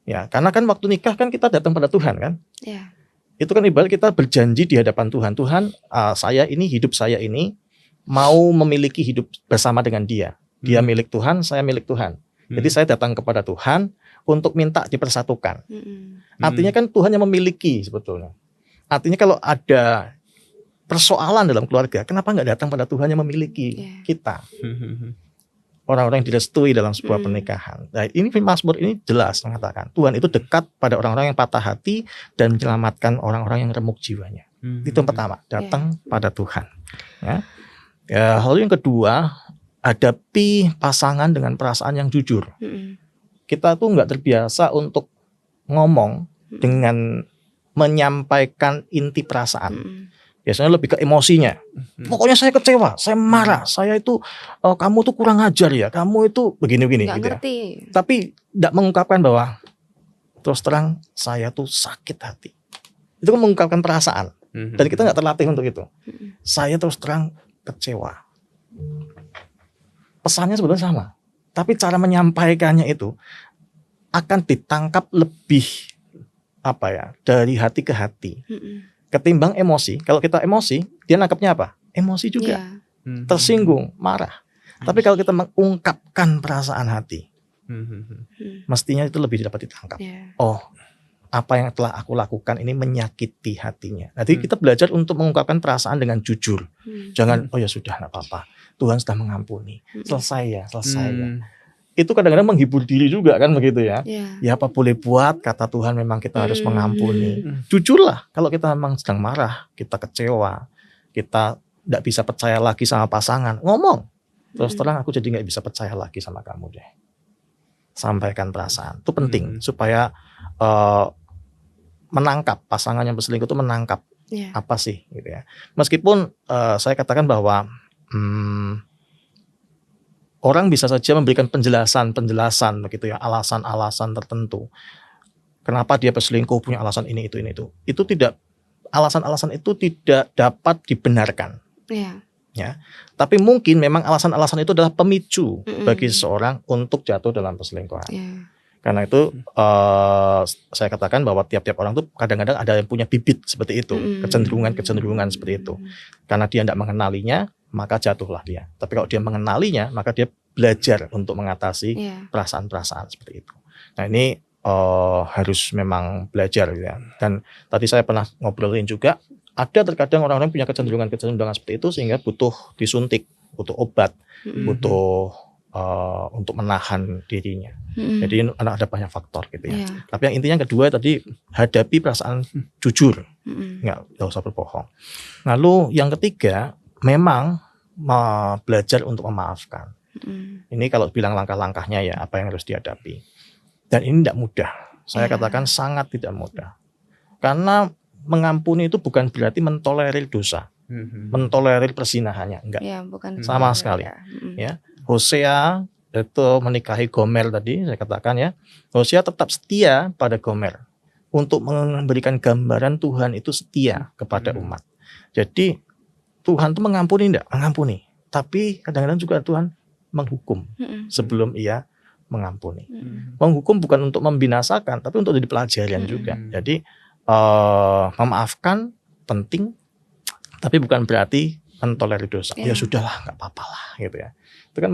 Ya, karena kan waktu nikah kan kita datang pada Tuhan kan. Itu kan ibarat kita berjanji di hadapan Tuhan. Tuhan, hidup saya ini mau memiliki hidup bersama dengan Dia. Dia milik Tuhan, saya milik Tuhan. Jadi saya datang kepada Tuhan untuk minta dipersatukan. Artinya kan Tuhan yang memiliki sebetulnya. Artinya kalau ada persoalan dalam keluarga, kenapa nggak datang pada Tuhan yang memiliki kita? Orang-orang yang direstui dalam sebuah pernikahan. Nah, ini Mazmur ini jelas mengatakan Tuhan itu dekat pada orang-orang yang patah hati dan menyelamatkan orang-orang yang remuk jiwanya. Itu yang pertama, datang pada Tuhan. Ya, lalu yang kedua, hadapi pasangan dengan perasaan yang jujur. Kita tuh nggak terbiasa untuk ngomong dengan menyampaikan inti perasaan. Biasanya lebih ke emosinya. Pokoknya saya kecewa, saya marah, saya itu kamu tuh kurang ajar ya, kamu itu begini-begini. Nggak gitu ngerti. Ya. Tapi tidak mengungkapkan bahwa terus terang saya tuh sakit hati. Itu kan mengungkapkan perasaan. Dan kita nggak terlatih untuk itu. Saya terus terang kecewa. Pesannya sebetulnya sama. Tapi cara menyampaikannya itu akan ditangkap lebih dari hati ke hati. Ketimbang emosi. Kalau kita emosi, dia nangkapnya apa? Emosi juga. Tersinggung, marah. Tapi kalau kita mengungkapkan perasaan hati, mestinya itu lebih dapat ditangkap. Oh, apa yang telah aku lakukan ini menyakiti hatinya. Nanti kita belajar untuk mengungkapkan perasaan dengan jujur. Jangan, oh ya sudah, enggak apa-apa. Tuhan sudah mengampuni. Selesai ya. Itu kadang-kadang menghibur diri juga kan begitu ya. Ya apa boleh buat, kata Tuhan memang kita harus mengampuni. Jujurlah, kalau kita memang sedang marah, kita kecewa, kita tidak bisa percaya lagi sama pasangan, ngomong. Terus terang aku jadi gak bisa percaya lagi sama kamu deh. Sampaikan perasaan, itu penting supaya menangkap, pasangan yang berselingkuh itu menangkap apa sih gitu ya. Meskipun saya katakan bahwa orang bisa saja memberikan penjelasan begitu ya, alasan-alasan tertentu. Kenapa dia berselingkuh, punya alasan ini itu. Itu tidak, alasan-alasan itu tidak dapat dibenarkan. Ya. Tapi mungkin memang alasan-alasan itu adalah pemicu bagi seseorang untuk jatuh dalam perselingkuhan. Karena itu saya katakan bahwa tiap-tiap orang tuh kadang-kadang ada yang punya bibit seperti itu, kecenderungan seperti itu. Karena dia tidak mengenalinya, maka jatuhlah dia. Tapi kalau dia mengenalinya, maka dia belajar untuk mengatasi perasaan-perasaan seperti itu. Nah ini harus memang belajar ya. Dan tadi saya pernah ngobrolin juga, ada terkadang orang-orang punya kecenderungan seperti itu sehingga butuh disuntik, butuh obat, butuh untuk menahan dirinya. Jadi ada banyak faktor gitu ya. Tapi yang intinya kedua tadi, hadapi perasaan jujur, nggak usah berbohong. Lalu yang ketiga, memang belajar untuk memaafkan. Ini kalau bilang langkah-langkahnya ya, apa yang harus dihadapi. Dan ini tidak mudah. Saya katakan sangat tidak mudah. Karena mengampuni itu bukan berarti mentolerir dosa, mentolerir persinahannya, enggak. Bukan sama sekali. Ya. Hosea itu menikahi Gomer tadi, saya katakan ya. Hosea tetap setia pada Gomer untuk memberikan gambaran Tuhan itu setia kepada umat. Jadi Tuhan itu mengampuni enggak? Mengampuni. Tapi kadang-kadang juga Tuhan menghukum sebelum ia mengampuni. Menghukum bukan untuk membinasakan, tapi untuk jadi pelajaran juga. Jadi memaafkan penting, tapi bukan berarti mentolerir dosa. Ya sudahlah, nggak apa-apa lah gitu ya. Itu kan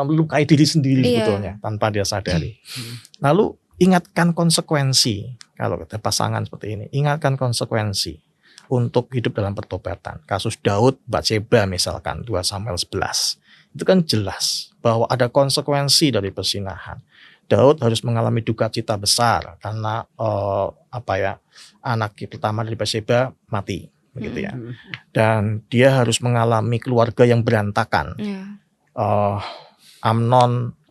melukai diri sendiri sebetulnya tanpa dia sadari. Lalu ingatkan konsekuensi. Kalau ada pasangan seperti ini, ingatkan konsekuensi untuk hidup dalam pertobatan. Kasus Daud, Batseba misalkan, 2 Samuel 11. Itu kan jelas bahwa ada konsekuensi dari perzinahan. Daud harus mengalami duka cita besar karena anak pertama dari Batseba mati, begitu ya. Dan dia harus mengalami keluarga yang berantakan. Amnon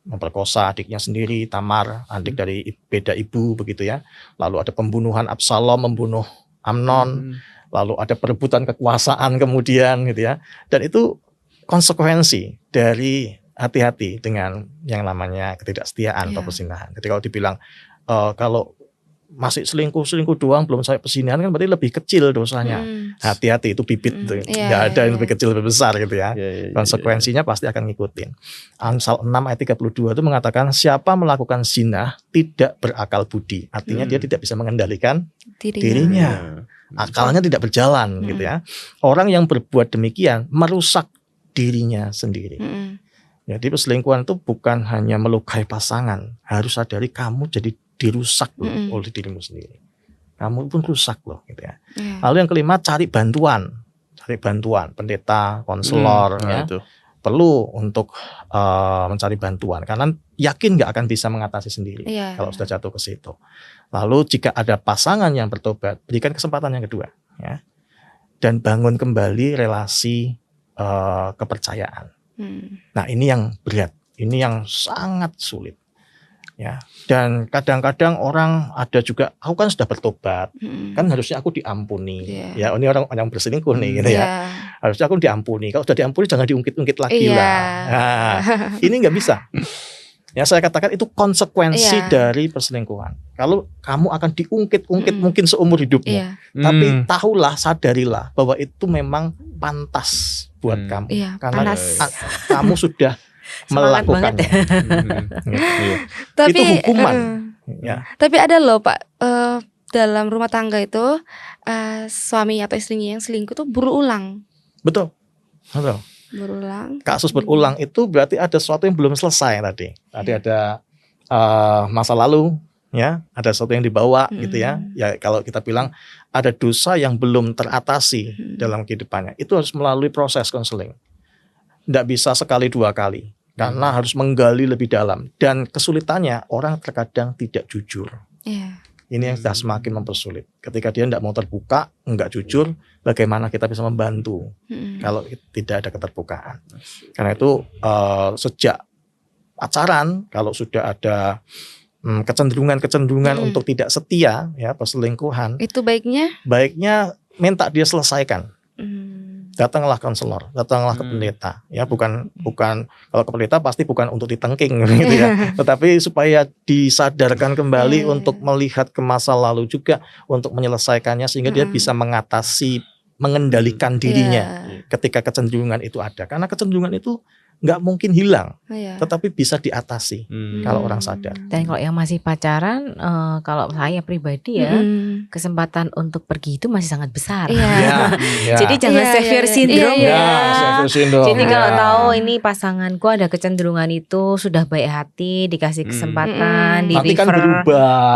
memperkosa adiknya sendiri, Tamar, adik dari beda ibu, begitu ya. Lalu ada pembunuhan, Absalom membunuh Amnon, lalu ada perebutan kekuasaan kemudian, gitu ya. Dan itu konsekuensi dari hati-hati dengan yang namanya ketidaksetiaan atau perzinahan. Jadi kalau dibilang kalau masih selingkuh doang belum sampai perzinahan kan berarti lebih kecil dosanya. Hati-hati, itu bibit tuh. Nggak ada yang lebih kecil lebih besar gitu ya. Konsekuensinya pasti akan ngikutin. Amsal 6 ayat 32 itu mengatakan siapa melakukan zina tidak berakal budi. Artinya dia tidak bisa mengendalikan dirinya. Akalnya tidak berjalan gitu ya. Orang yang berbuat demikian merusak dirinya sendiri. Jadi perselingkuhan itu bukan hanya melukai pasangan, harus sadari kamu jadi dirusak loh oleh dirimu sendiri. Kamu pun rusak loh gitu ya. Lalu yang kelima, cari bantuan, pendeta, konselor ya. Itu perlu untuk mencari bantuan karena yakin nggak akan bisa mengatasi sendiri kalau sudah jatuh ke situ. Lalu jika ada pasangan yang bertobat, berikan kesempatan yang kedua ya. Dan bangun kembali relasi kepercayaan. Nah, ini yang berat, ini yang sangat sulit. Ya, dan kadang-kadang orang ada juga, aku kan sudah bertobat, kan harusnya aku diampuni. Ya, ini orang yang berselingkuh nih, gitu ya. Harusnya aku diampuni. Kalau sudah diampuni jangan diungkit-ungkit lagi lah. Nah, ini nggak bisa. Ya, saya katakan itu konsekuensi dari perselingkuhan. Kalau kamu akan diungkit-ungkit mungkin seumur hidupmu, tapi tahulah, sadarilah bahwa itu memang pantas buat kamu, karena kamu sudah melakukannya. Tapi itu hukuman. Tapi ada loh Pak, dalam rumah tangga itu suami atau istrinya yang selingkuh tuh berulang. Betul. Berulang. Kasus berulang itu berarti ada sesuatu yang belum selesai tadi. Tadi ada masa lalu, ya, ada sesuatu yang dibawa gitu ya. Ya kalau kita bilang ada dosa yang belum teratasi dalam kehidupannya, itu harus melalui proses konseling. Tidak bisa sekali dua kali. Karena harus menggali lebih dalam. Dan kesulitannya orang terkadang tidak jujur. Ini yang sudah semakin mempersulit. Ketika dia tidak mau terbuka, enggak jujur, bagaimana kita bisa membantu kalau tidak ada keterbukaan. Karena itu sejak pacaran, kalau sudah ada kecenderungan untuk tidak setia, ya, perselingkuhan, itu baiknya minta dia selesaikan. Datanglah konselor, datanglah ke pendeta, ya, bukan kalau ke pendeta pasti bukan untuk ditengking gitu ya, tetapi supaya disadarkan kembali untuk melihat ke masa lalu juga untuk menyelesaikannya sehingga dia bisa mengendalikan dirinya ketika kecenderungan itu ada, karena kecenderungan itu nggak mungkin hilang, tetapi bisa diatasi kalau orang sadar. Dan kalau yang masih pacaran, kalau saya pribadi ya, kesempatan untuk pergi itu masih sangat besar. Jadi jangan savior syndrome Jadi kalau tahu ini pasanganku ada kecenderungan itu, sudah baik hati, dikasih kesempatan, di refer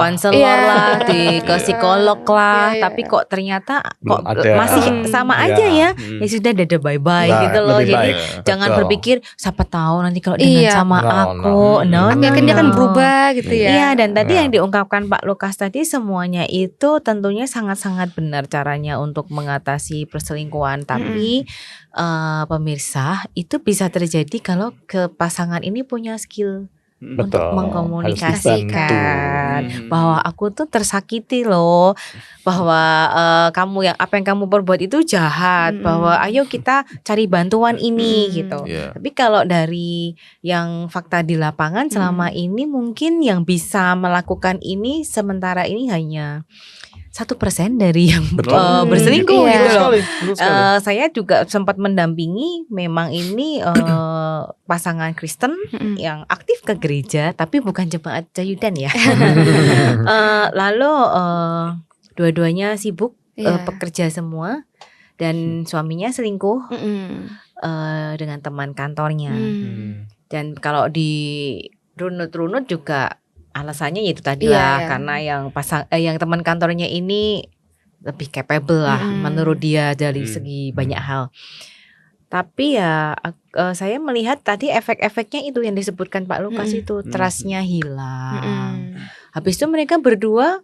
konselor lah, ke psikolog lah, tapi kok ternyata kok masih sama aja ya sudah dadah bye-bye gitu loh. Jadi jangan berpikir siapa tahu nanti kalau dengan sama aku, kan dia akan berubah gitu ya. Iya, dan tadi yang diungkapkan Pak Lukas tadi semuanya itu tentunya sangat-sangat benar caranya untuk mengatasi perselingkuhan. Tapi pemirsa, itu bisa terjadi kalau ke pasangan ini punya skill untuk mengkomunikasikan bahwa aku tuh tersakiti loh, bahwa kamu apa yang kamu perbuat itu jahat, bahwa ayo kita cari bantuan ini gitu. Tapi kalau dari yang fakta di lapangan selama ini mungkin yang bisa melakukan ini sementara ini hanya 1% dari yang berselingkuh gitu loh. Saya juga sempat mendampingi memang ini pasangan Kristen yang aktif ke gereja tapi bukan jemaat Cayudan ya. Lalu dua-duanya sibuk pekerja semua dan suaminya selingkuh dengan teman kantornya. Dan kalau di runut-runut juga alasannya yaitu tadi lah, karena yang teman kantornya ini lebih capable lah menurut dia dari segi banyak hal. Tapi ya saya melihat tadi efek-efeknya itu yang disebutkan Pak Lukas itu, trustnya hilang. Habis itu mereka berdua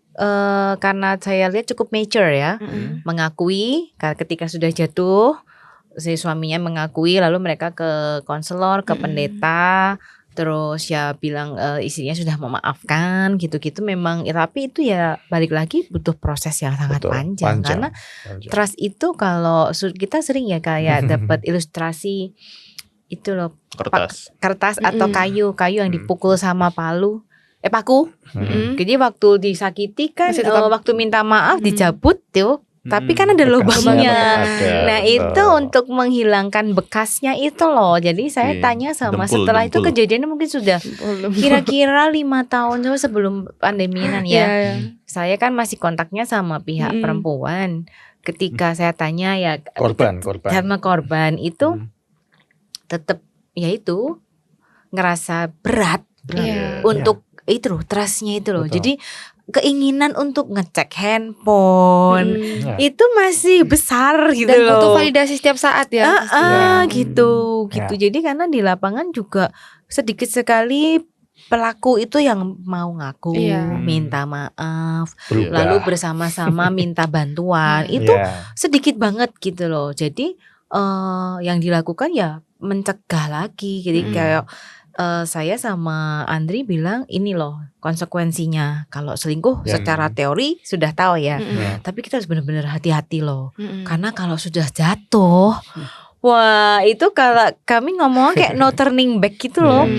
karena saya lihat cukup mature ya, mengakui ketika sudah jatuh, si suaminya mengakui, lalu mereka ke konselor, ke pendeta, terus ya bilang istrinya sudah memaafkan gitu-gitu. Memang tapi itu ya balik lagi butuh proses yang sangat panjang. Karena trust itu kalau kita sering ya kayak dapat ilustrasi itu loh, kertas atau kayu yang dipukul sama paku. Jadi waktu disakiti kan waktu minta maaf dicabut tuh. Tapi kan ada lubangnya. Nah itu untuk menghilangkan bekasnya itu loh. Jadi saya tanya sama setelah itu kejadiannya mungkin sudah kira-kira 5 tahun sebelum pandemian ya. Saya kan masih kontaknya sama pihak perempuan. Ketika saya tanya ya sama korban itu tetap ya itu ngerasa berat untuk itu loh, trustnya itu loh. Jadi keinginan untuk ngecek handphone itu masih besar gitu dan loh. butuh validasi setiap saat ya. Gitu. Jadi karena di lapangan juga sedikit sekali pelaku itu yang mau ngaku, minta maaf, lalu bersama-sama minta bantuan. Itu sedikit banget gitu loh. Jadi yang dilakukan ya mencegah lagi. Jadi kayak saya sama Andri bilang ini loh konsekuensinya kalau selingkuh secara teori sudah tahu ya, tapi kita harus benar-benar hati-hati loh, karena kalau sudah jatuh, wah itu kalau kami ngomong kayak no turning back gitu loh,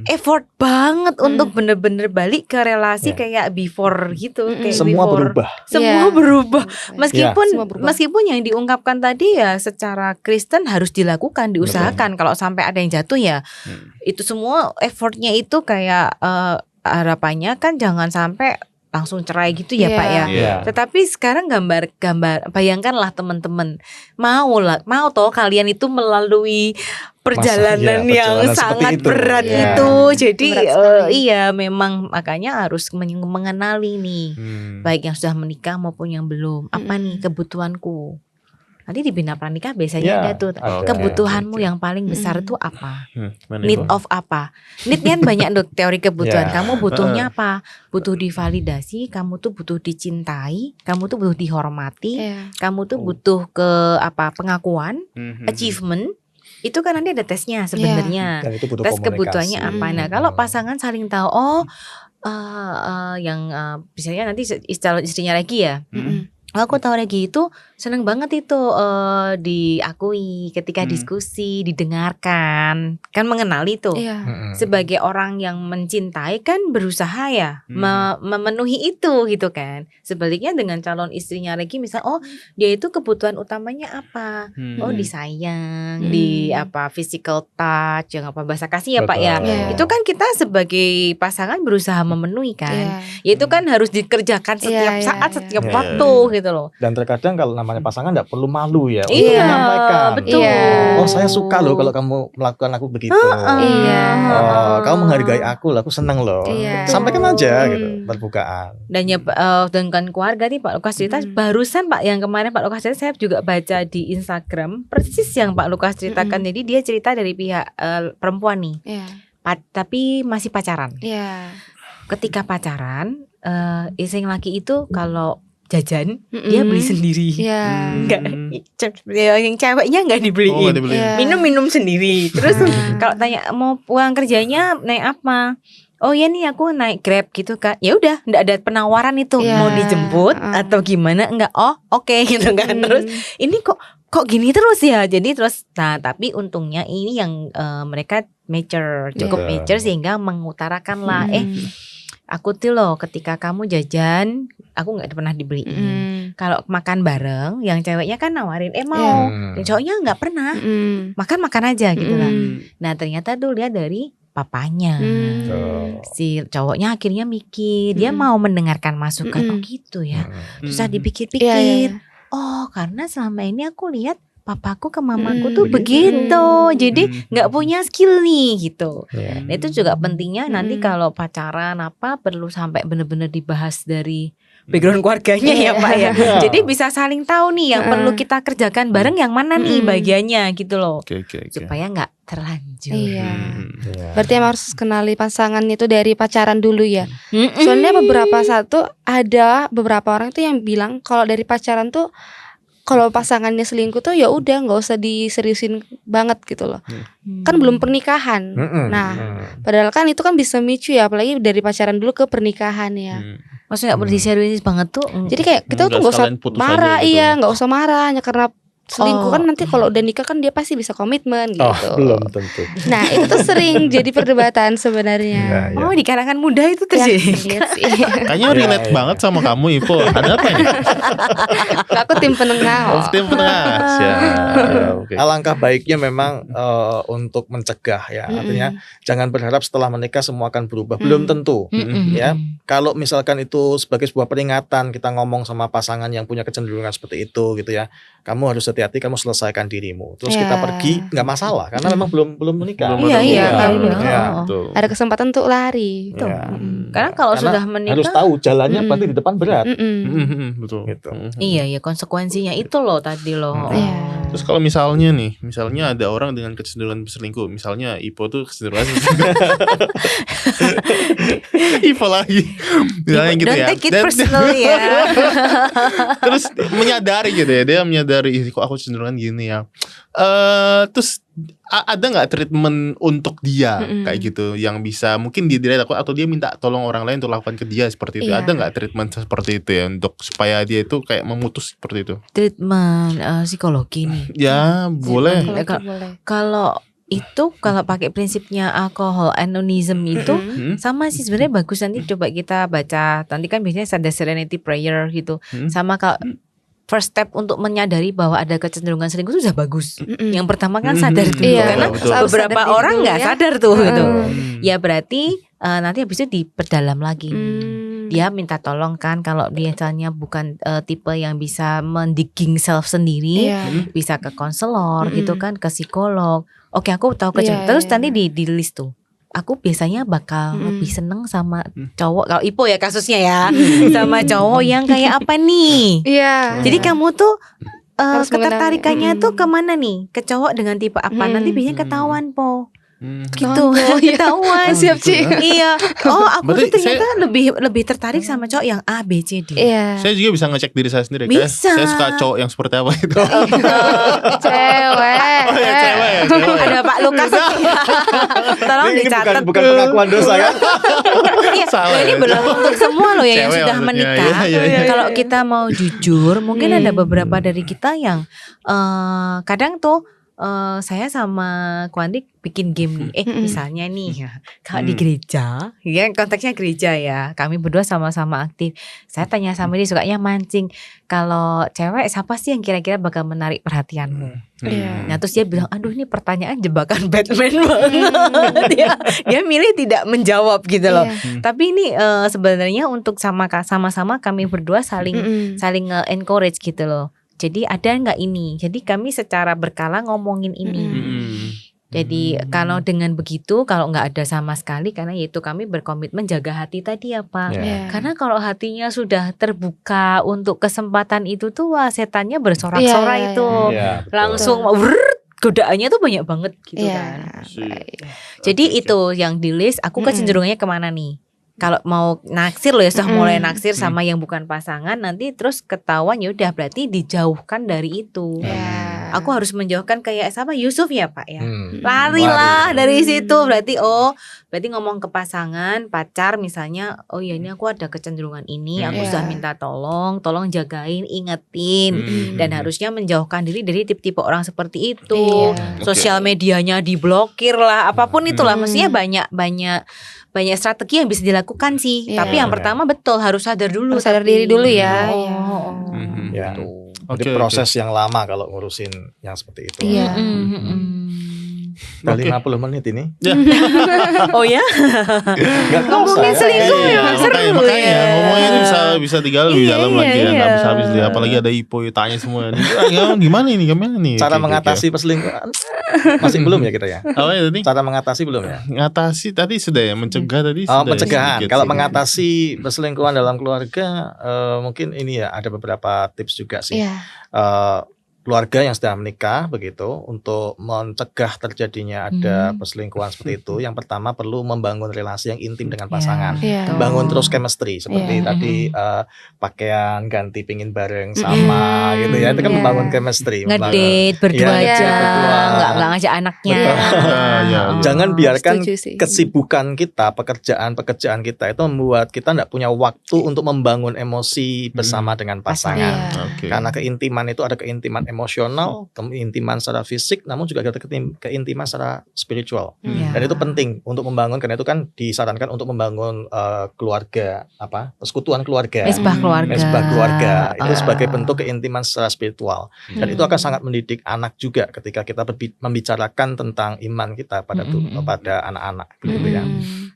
effort banget untuk bener-bener balik ke relasi kayak before gitu, kayak semua before. Semua berubah. Meskipun yang diungkapkan tadi ya secara Kristen harus dilakukan, diusahakan. Kalau sampai ada yang jatuh ya itu semua effortnya itu kayak harapannya kan jangan sampai langsung cerai gitu ya Pak ya. Tetapi sekarang gambar bayangkanlah teman-teman mau toh kalian itu melalui perjalanan yang sangat berat itu. Jadi memang makanya harus mengenali nih baik yang sudah menikah maupun yang belum. Apa nih kebutuhanku? Nanti di Bina Pranikah biasanya ada tuh kebutuhanmu yang paling besar itu apa? Need of apa? Need kan banyak tuh teori kebutuhan. Kamu butuhnya apa? Butuh divalidasi, kamu tuh butuh dicintai, kamu tuh butuh dihormati, kamu tuh butuh pengakuan, achievement. Itu kan nanti ada tesnya sebenarnya. Tes kebutuhannya apa? Nah, kalau pasangan saling tahu yang misalnya nanti istrinya lagi ya. Aku tahu lagi itu seneng banget itu diakui ketika diskusi, didengarkan, kan mengenali tuh. Sebagai orang yang mencintai kan berusaha ya memenuhi itu gitu kan. Sebaliknya dengan calon istrinya lagi misal dia itu kebutuhan utamanya apa? Disayang, di physical touch, yang bahasa kasih ya Pak ya. Itu kan kita sebagai pasangan berusaha memenuhi kan. Ya itu kan harus dikerjakan setiap saat, setiap waktu gitu loh. Dan terkadang kalau namanya pasangan nggak perlu malu ya untuk menyampaikan. Betul. Oh saya suka loh kalau kamu melakukan aku begitu. Kamu menghargai aku seneng loh. Sampaikan aja gitu, terbukaan. Dan ya dengan keluarga nih Pak Lukas cerita barusan Pak, yang kemarin Pak Lukas cerita saya juga baca di Instagram persis yang Pak Lukas ceritakan. Jadi dia cerita dari pihak perempuan nih, tapi masih pacaran. Ketika pacaran, istri laki itu kalau jajan dia beli sendiri, yang ceweknya nggak dibeliin, minum sendiri. Terus kalau tanya mau pulang kerjanya naik apa, oh ya nih aku naik Grab gitu kan, ya udah nggak ada penawaran itu mau dijemput atau gimana, nggak, oke gitu kan. Terus ini kok gini terus ya, jadi terus tapi untungnya ini yang mereka cukup mature sehingga mengutarakan lah aku tuh loh ketika kamu jajan aku nggak pernah dibeliin. Kalau makan bareng yang ceweknya kan nawarin mau, yang cowoknya nggak pernah, makan aja gitu lah. Nah ternyata tuh lihat dari papanya, si cowoknya akhirnya mikir, dia mau mendengarkan masukan. Oh gitu ya, susah dipikir-pikir. Oh karena selama ini aku lihat papaku ke mamaku tuh begitu. Jadi nggak punya skill nih gitu. Nah, itu juga pentingnya nanti kalau pacaran apa perlu sampai benar-benar dibahas dari background keluarganya ya Pak ya. Jadi bisa saling tahu nih yang perlu kita kerjakan bareng yang mana nih bagiannya gitu loh. Supaya nggak terlanjur. Berarti emang harus kenali pasangan itu dari pacaran dulu ya. Soalnya ada beberapa orang itu yang bilang kalau dari pacaran tuh kalau pasangannya selingkuh tuh ya udah nggak usah diseriusin banget gitu loh. Kan belum pernikahan. Nah, padahal kan itu kan bisa micu ya, apalagi dari pacaran dulu ke pernikahan ya. Maksudnya nggak perlu diseriusin banget tuh. Jadi kayak kita tuh nggak usah marah, nggak usah marah hanya karena selingkuh kan nanti kalau udah nikah kan dia pasti bisa komitmen gitu. Belum tentu. Nah itu tuh sering jadi perdebatan sebenarnya. Di kalangan muda itu terjadi. Kayaknya relate banget sama kamu Ipo. Ada apa ya? Aku tim penengah. Tim penengah. Alangkah baiknya memang untuk mencegah ya. Artinya jangan berharap setelah menikah semua akan berubah. Belum tentu. Ya. Kalau misalkan itu sebagai sebuah peringatan kita ngomong sama pasangan yang punya kecenderungan seperti itu gitu ya. Kamu harus hati-hati, kamu selesaikan dirimu. Terus kita pergi nggak masalah karena memang belum menikah. Ada kesempatan untuk lari. Karena kalau sudah menikah harus tahu jalannya berarti di depan berat. Betul. Gitu. Iya konsekuensinya itu loh tadi loh. Terus kalau misalnya ada orang dengan kecenderungan berselingkuh, misalnya Ipo tuh kecenderungan Ipo lagi, misalnya gitu ya. Don't take it personally ya. Terus menyadari gitu ya, dia menyadari kok aku cenderungan gini ya. Terus ada nggak treatment untuk dia kayak gitu yang bisa mungkin dia takut atau dia minta tolong orang lain untuk lakukan ke dia seperti itu? Ada nggak treatment seperti itu ya untuk supaya dia itu kayak memutus seperti itu? Treatment psikologi nih. Ya boleh. Kalau pakai prinsipnya alcohol anonism itu sama sih sebenarnya bagus. Nanti coba kita baca. Nanti kan biasanya ada serenity prayer gitu. Sama kalau first step untuk menyadari bahwa ada kecenderungan selingkuh itu sudah bagus. Yang pertama kan sadar dulu karena beberapa orang nggak sadar tuh gitu. Ya berarti nanti habis itu diperdalam lagi. Dia minta tolong kan kalau biasanya bukan tipe yang bisa mendigging self sendiri, bisa ke konselor gitu kan, ke psikolog. Oke, aku tahu terus nanti di list tuh. Aku biasanya bakal lebih seneng sama cowok, kalau Ipo ya kasusnya ya, sama cowok yang kayak apa nih. Jadi kamu tuh ketertarikannya tuh kemana nih? Ke cowok dengan tipe apa? Nanti biasanya ketahuan Po. Gitu ketahuan. Siap Ci. Iya. Aku tuh ternyata lebih tertarik sama cowok yang A B C D. Saya juga bisa ngecek diri saya sendiri. Bisa. Saya suka cowok yang seperti apa itu. Cewek. Cewek. Ada Pak Lukas. Tolong dicatat. Bukan pengakuan dosa kan? Ini berlaku untuk semua loh ya yang sudah menikah. Kalau kita mau jujur, mungkin ada beberapa dari kita yang kadang tuh saya sama Kwandik bikin game nih. Misalnya nih kalau di gereja, ya konteksnya gereja ya, kami berdua sama-sama aktif. Saya tanya sama dia, sukanya mancing. Kalau cewek siapa sih yang kira-kira bakal menarik perhatianmu? Nah terus dia bilang, aduh ini pertanyaan jebakan Batman banget. Dia milih tidak menjawab gitu loh. Tapi ini sebenarnya untuk sama-sama kami berdua saling encourage gitu loh. Jadi ada nggak ini? Jadi kami secara berkala ngomongin ini. Jadi kalau dengan begitu, kalau nggak ada sama sekali, karena yaitu kami berkomitmen jaga hati tadi ya Pak. Karena kalau hatinya sudah terbuka untuk kesempatan itu tuh, wah setannya bersorak-sorak itu. Langsung godaannya tuh banyak banget gitu kan. Jadi itu yang di list, aku kecenderungannya kemana nih? Kalau mau naksir loh ya, sudah mulai naksir sama yang bukan pasangan, nanti terus ketahuan ya udah berarti dijauhkan dari itu. Aku harus menjauhkan kayak sama Yusuf ya Pak ya. Larilah dari situ. Berarti ngomong ke pasangan, pacar misalnya, oh ya ini aku ada kecenderungan ini, aku sudah minta tolong jagain, ingetin, dan harusnya menjauhkan diri dari tipe-tipe orang seperti itu. Sosial medianya diblokir lah, apapun itulah. Maksudnya banyak strategi yang bisa dilakukan sih. Tapi yang pertama betul harus sadar dulu. Sadar diri dulu ya. Jadi proses yang lama kalau ngurusin yang seperti itu. Udah 50 menit ini. Oh ya? Gak ngomongin selingkuh ya, seru makanya ngomongin ini bisa bisa tinggal lebih dalam lagi ya, nggak bisa habis dia. Apalagi ada Ipo tanya semua. Gimana nih? Cara mengatasi perselingkuhan masih belum ya kita ya. Apa ya tadi? Cara mengatasi belum ya? Ngatasi tadi sudah ya, mencegah tadi. Oh, sudah pencegahan. sedikit Kalau sih. mengatasi perselingkuhan dalam keluarga, mungkin ini ya ada beberapa tips juga sih. Keluarga yang sudah menikah begitu, untuk mencegah terjadinya ada perselingkuhan seperti itu, yang pertama perlu membangun relasi yang intim dengan pasangan, bangun terus chemistry seperti tadi pakaian ganti pingin bareng sama gitu ya, itu kan membangun chemistry, ngedate berdua aja, nggak ngajak anaknya. Jangan biarkan kesibukan kita, pekerjaan kita itu membuat kita tidak punya waktu untuk membangun emosi bersama dengan pasangan. Karena keintiman itu ada keintiman emosional, keintiman secara fisik, namun juga ada keintiman secara spiritual. Dan itu penting untuk membangun, karena itu kan disarankan untuk membangun keluarga, persekutuan keluarga, mesbah keluarga. Itu sebagai bentuk keintiman secara spiritual. Dan itu akan sangat mendidik anak juga ketika kita membicarakan tentang iman kita pada anak-anak gitu ya.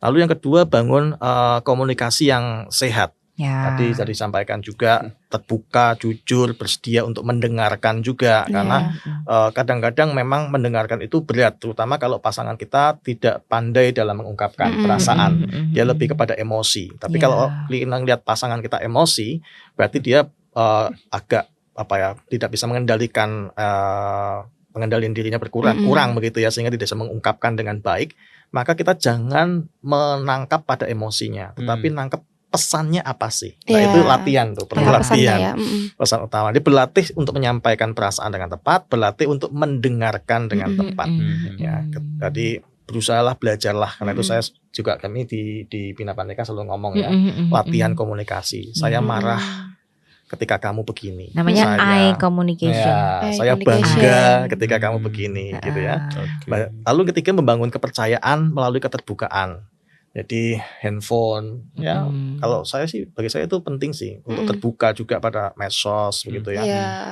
Lalu yang kedua, bangun komunikasi yang sehat. Tadi disampaikan juga, terbuka, jujur, bersedia untuk mendengarkan juga, karena kadang-kadang memang mendengarkan itu berat, terutama kalau pasangan kita tidak pandai dalam mengungkapkan perasaan, dia lebih kepada emosi. Tapi kalau kita lihat pasangan kita emosi, berarti dia agak tidak bisa mengendalikan pengendalian dirinya kurang begitu ya, sehingga tidak bisa mengungkapkan dengan baik. Maka kita jangan menangkap pada emosinya, tetapi nangkap pesannya apa sih? Nah itu latihan tuh, perlu latihan. Pesan utama, dia berlatih untuk menyampaikan perasaan dengan tepat, berlatih untuk mendengarkan dengan tepat. Ya, tadi berusahalah, belajarlah, karena itu saya juga, kami di Bina Pernikahan selalu ngomong ya, latihan komunikasi. Saya marah ketika kamu begini. Namanya eye communication. Saya bangga ketika kamu begini, gitu ya. Lalu ketika membangun kepercayaan melalui keterbukaan. Jadi handphone, ya kalau bagi saya itu penting sih, untuk terbuka juga pada medsos begitu ya,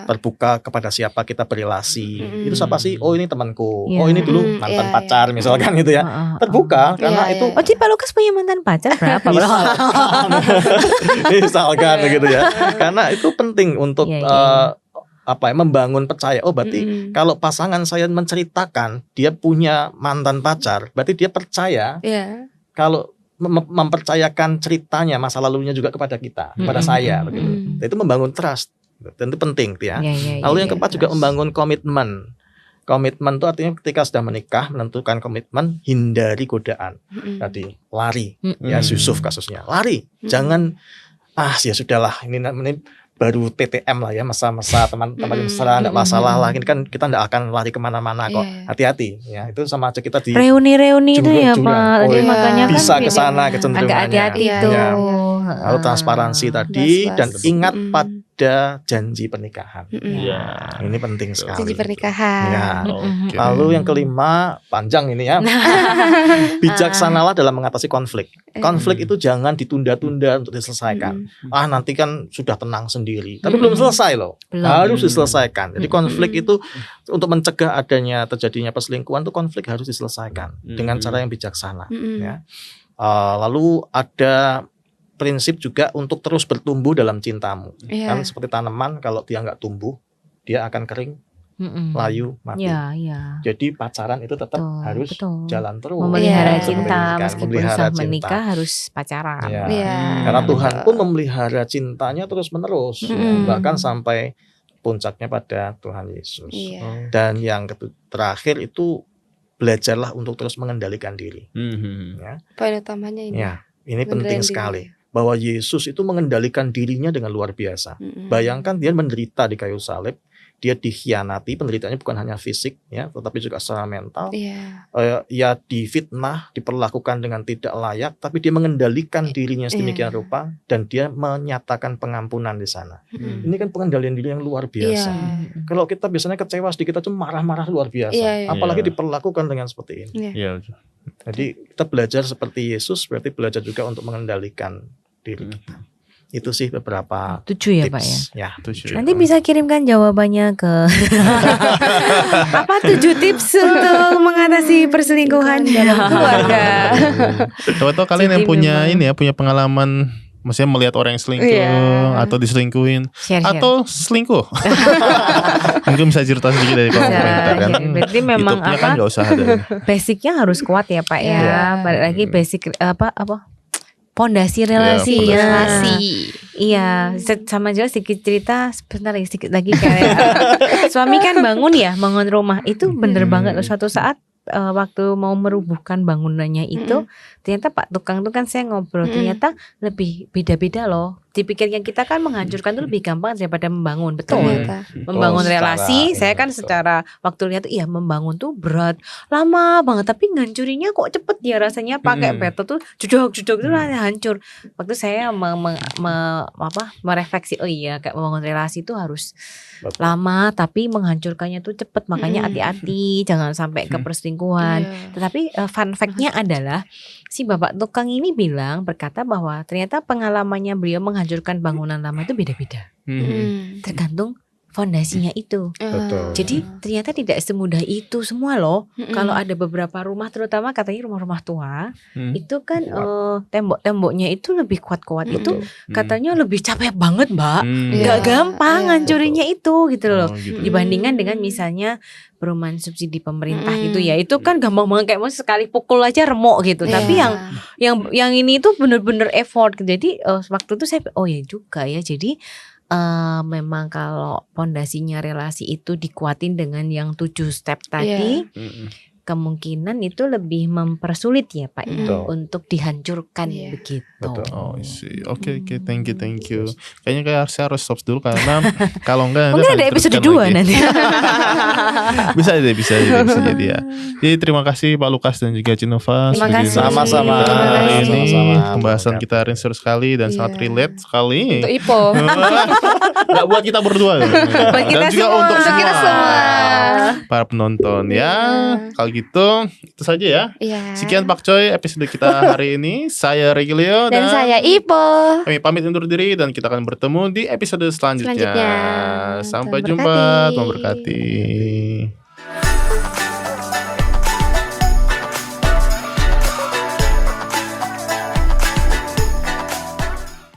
terbuka kepada siapa kita berrelasi, itu siapa sih? Oh ini temanku, oh ini dulu mantan pacar misalkan gitu ya, terbuka karena itu. Oh jadi Pak Lukas punya mantan pacar berapa? Misalkan begitu ya, karena itu penting untuk membangun percaya. Oh berarti kalau pasangan saya menceritakan dia punya mantan pacar, berarti dia percaya. Kalau mempercayakan ceritanya, masa lalunya juga kepada kita, kepada saya, begitu. Itu membangun trust, dan itu penting, ya. Lalu yang keempat juga membangun komitmen. Komitmen itu artinya ketika sudah menikah, menentukan komitmen, hindari godaan. Tadi lari, ya Yusuf kasusnya, lari, jangan ya sudahlah, ini baru TTM lah ya, masa-masa teman-teman mesra, enggak masalah lah. Ini kan kita enggak akan lari kemana-mana kok. Hati-hati ya, itu sama aja kita di reuni-reuni itu ya Pak. Makanya bisa kan kesana kecenderungannya. Agak hati-hati itu. Lalu transparansi tadi, dan ingat pada janji pernikahan. Ini penting sekali. Janji pernikahan. Lalu yang kelima, panjang ini ya. Bijaksanalah dalam mengatasi konflik. Konflik itu jangan ditunda-tunda untuk diselesaikan. Nanti kan sudah tenang sendiri, tapi belum selesai loh. Harus diselesaikan. Jadi konflik itu untuk mencegah terjadinya perselingkuhan, itu konflik harus diselesaikan dengan cara yang bijaksana. Ya. Lalu ada prinsip juga untuk terus bertumbuh dalam cintamu. Kan seperti tanaman, kalau dia nggak tumbuh, dia akan kering, layu, mati. Jadi pacaran itu tetap harus jalan terus. Memelihara cinta, meskipun sudah menikah harus pacaran. Karena Tuhan pun memelihara cintanya terus menerus, bahkan sampai puncaknya pada Tuhan Yesus. Dan yang terakhir itu, belajarlah untuk terus mengendalikan diri. Poin utamanya ini. Ini penting sekali. Bahwa Yesus itu mengendalikan dirinya dengan luar biasa. Bayangkan dia menderita di kayu salib, dia dikhianati, penderitaannya bukan hanya fisik ya, tetapi juga secara mental. Ya difitnah, diperlakukan dengan tidak layak, tapi dia mengendalikan dirinya sedemikian rupa, dan dia menyatakan pengampunan di sana. Ini kan pengendalian diri yang luar biasa. Kalau kita biasanya kecewa sedikit aja marah-marah luar biasa, apalagi diperlakukan dengan seperti ini. Jadi kita belajar seperti Yesus, berarti belajar juga untuk mengendalikan diri kita. Itu sih beberapa 7 ya tips. Pak ya. 7. Nanti bisa kirimkan jawabannya ke apa 7 tips untuk mengatasi perselingkuhan dalam keluarga. Coba tahu kalian yang punya punya pengalaman Maksudnya melihat orang yang selingkuh atau diselingkuhin atau selingkuh. Mungkin bisa cerita sedikit dari komentar kan. Berarti memang YouTube-nya kan nggak usah ada. Basicnya harus kuat ya Pak ya. Balik lagi basic apa pondasi relasi ya. Iya, sama jelas sedikit cerita sebentar lagi sedikit lagi kayak suami kan bangun rumah itu bener banget loh. Suatu saat waktu mau merubuhkan bangunannya itu ternyata Pak tukang tuh kan saya ngobrol ternyata lebih beda-beda loh. Dipikirnya kita kan menghancurkan itu lebih gampang daripada membangun, betul. Membangun relasi, saya kan secara waktu lihat iya membangun tuh berat, lama banget, tapi ngancurinnya kok cepet ya rasanya pakai peto tuh judok tuh hancur. Waktu saya merefleksi, oh iya kayak membangun relasi itu harus lama, tapi menghancurkannya tuh cepet, makanya hati-hati jangan sampai ke perselingkuhan. Tetapi fun fact-nya adalah si bapak tukang ini berkata bahwa ternyata pengalamannya beliau menghancurkan bangunan lama itu beda-beda. Tergantung fondasinya itu. Jadi ternyata tidak semudah itu semua loh. Kalau ada beberapa rumah, terutama katanya rumah-rumah tua, itu kan tembok-temboknya itu lebih kuat-kuat itu katanya lebih capek banget Mbak. Gak gampang ngancurinnya itu gitu loh. Dibandingkan dengan misalnya perumahan subsidi pemerintah gitu ya, itu kan gampang banget kayak mau sekali pukul aja remuk gitu. Tapi yang ini tuh bener-bener effort. Jadi waktu itu saya oh ya juga ya. Jadi memang kalau pondasinya relasi itu dikuatin dengan yang 7 step tadi, kemungkinan itu lebih mempersulit ya Pak untuk dihancurkan begitu. Oh, Oke, thank you. Kayaknya kayak saya harus stop dulu karena kalau enggak mungkin ada episode 2 nanti. bisa jadi ya. Jadi terima kasih Pak Lukas dan juga Cinova. Terima kasih. Sama-sama. Hari ini pembahasan kita hari ini seru sekali dan sangat relate sekali. Untuk Ipo. Gak buat kita berdua dan juga untuk kita semua para penonton ya. Kalau gitu itu saja ya. Sekian Pak Coy episode kita hari ini. Saya Regilio dan saya Ipo. Kami pamit undur diri dan kita akan bertemu di episode selanjutnya. Sampai jumpa. Tuhan berkati.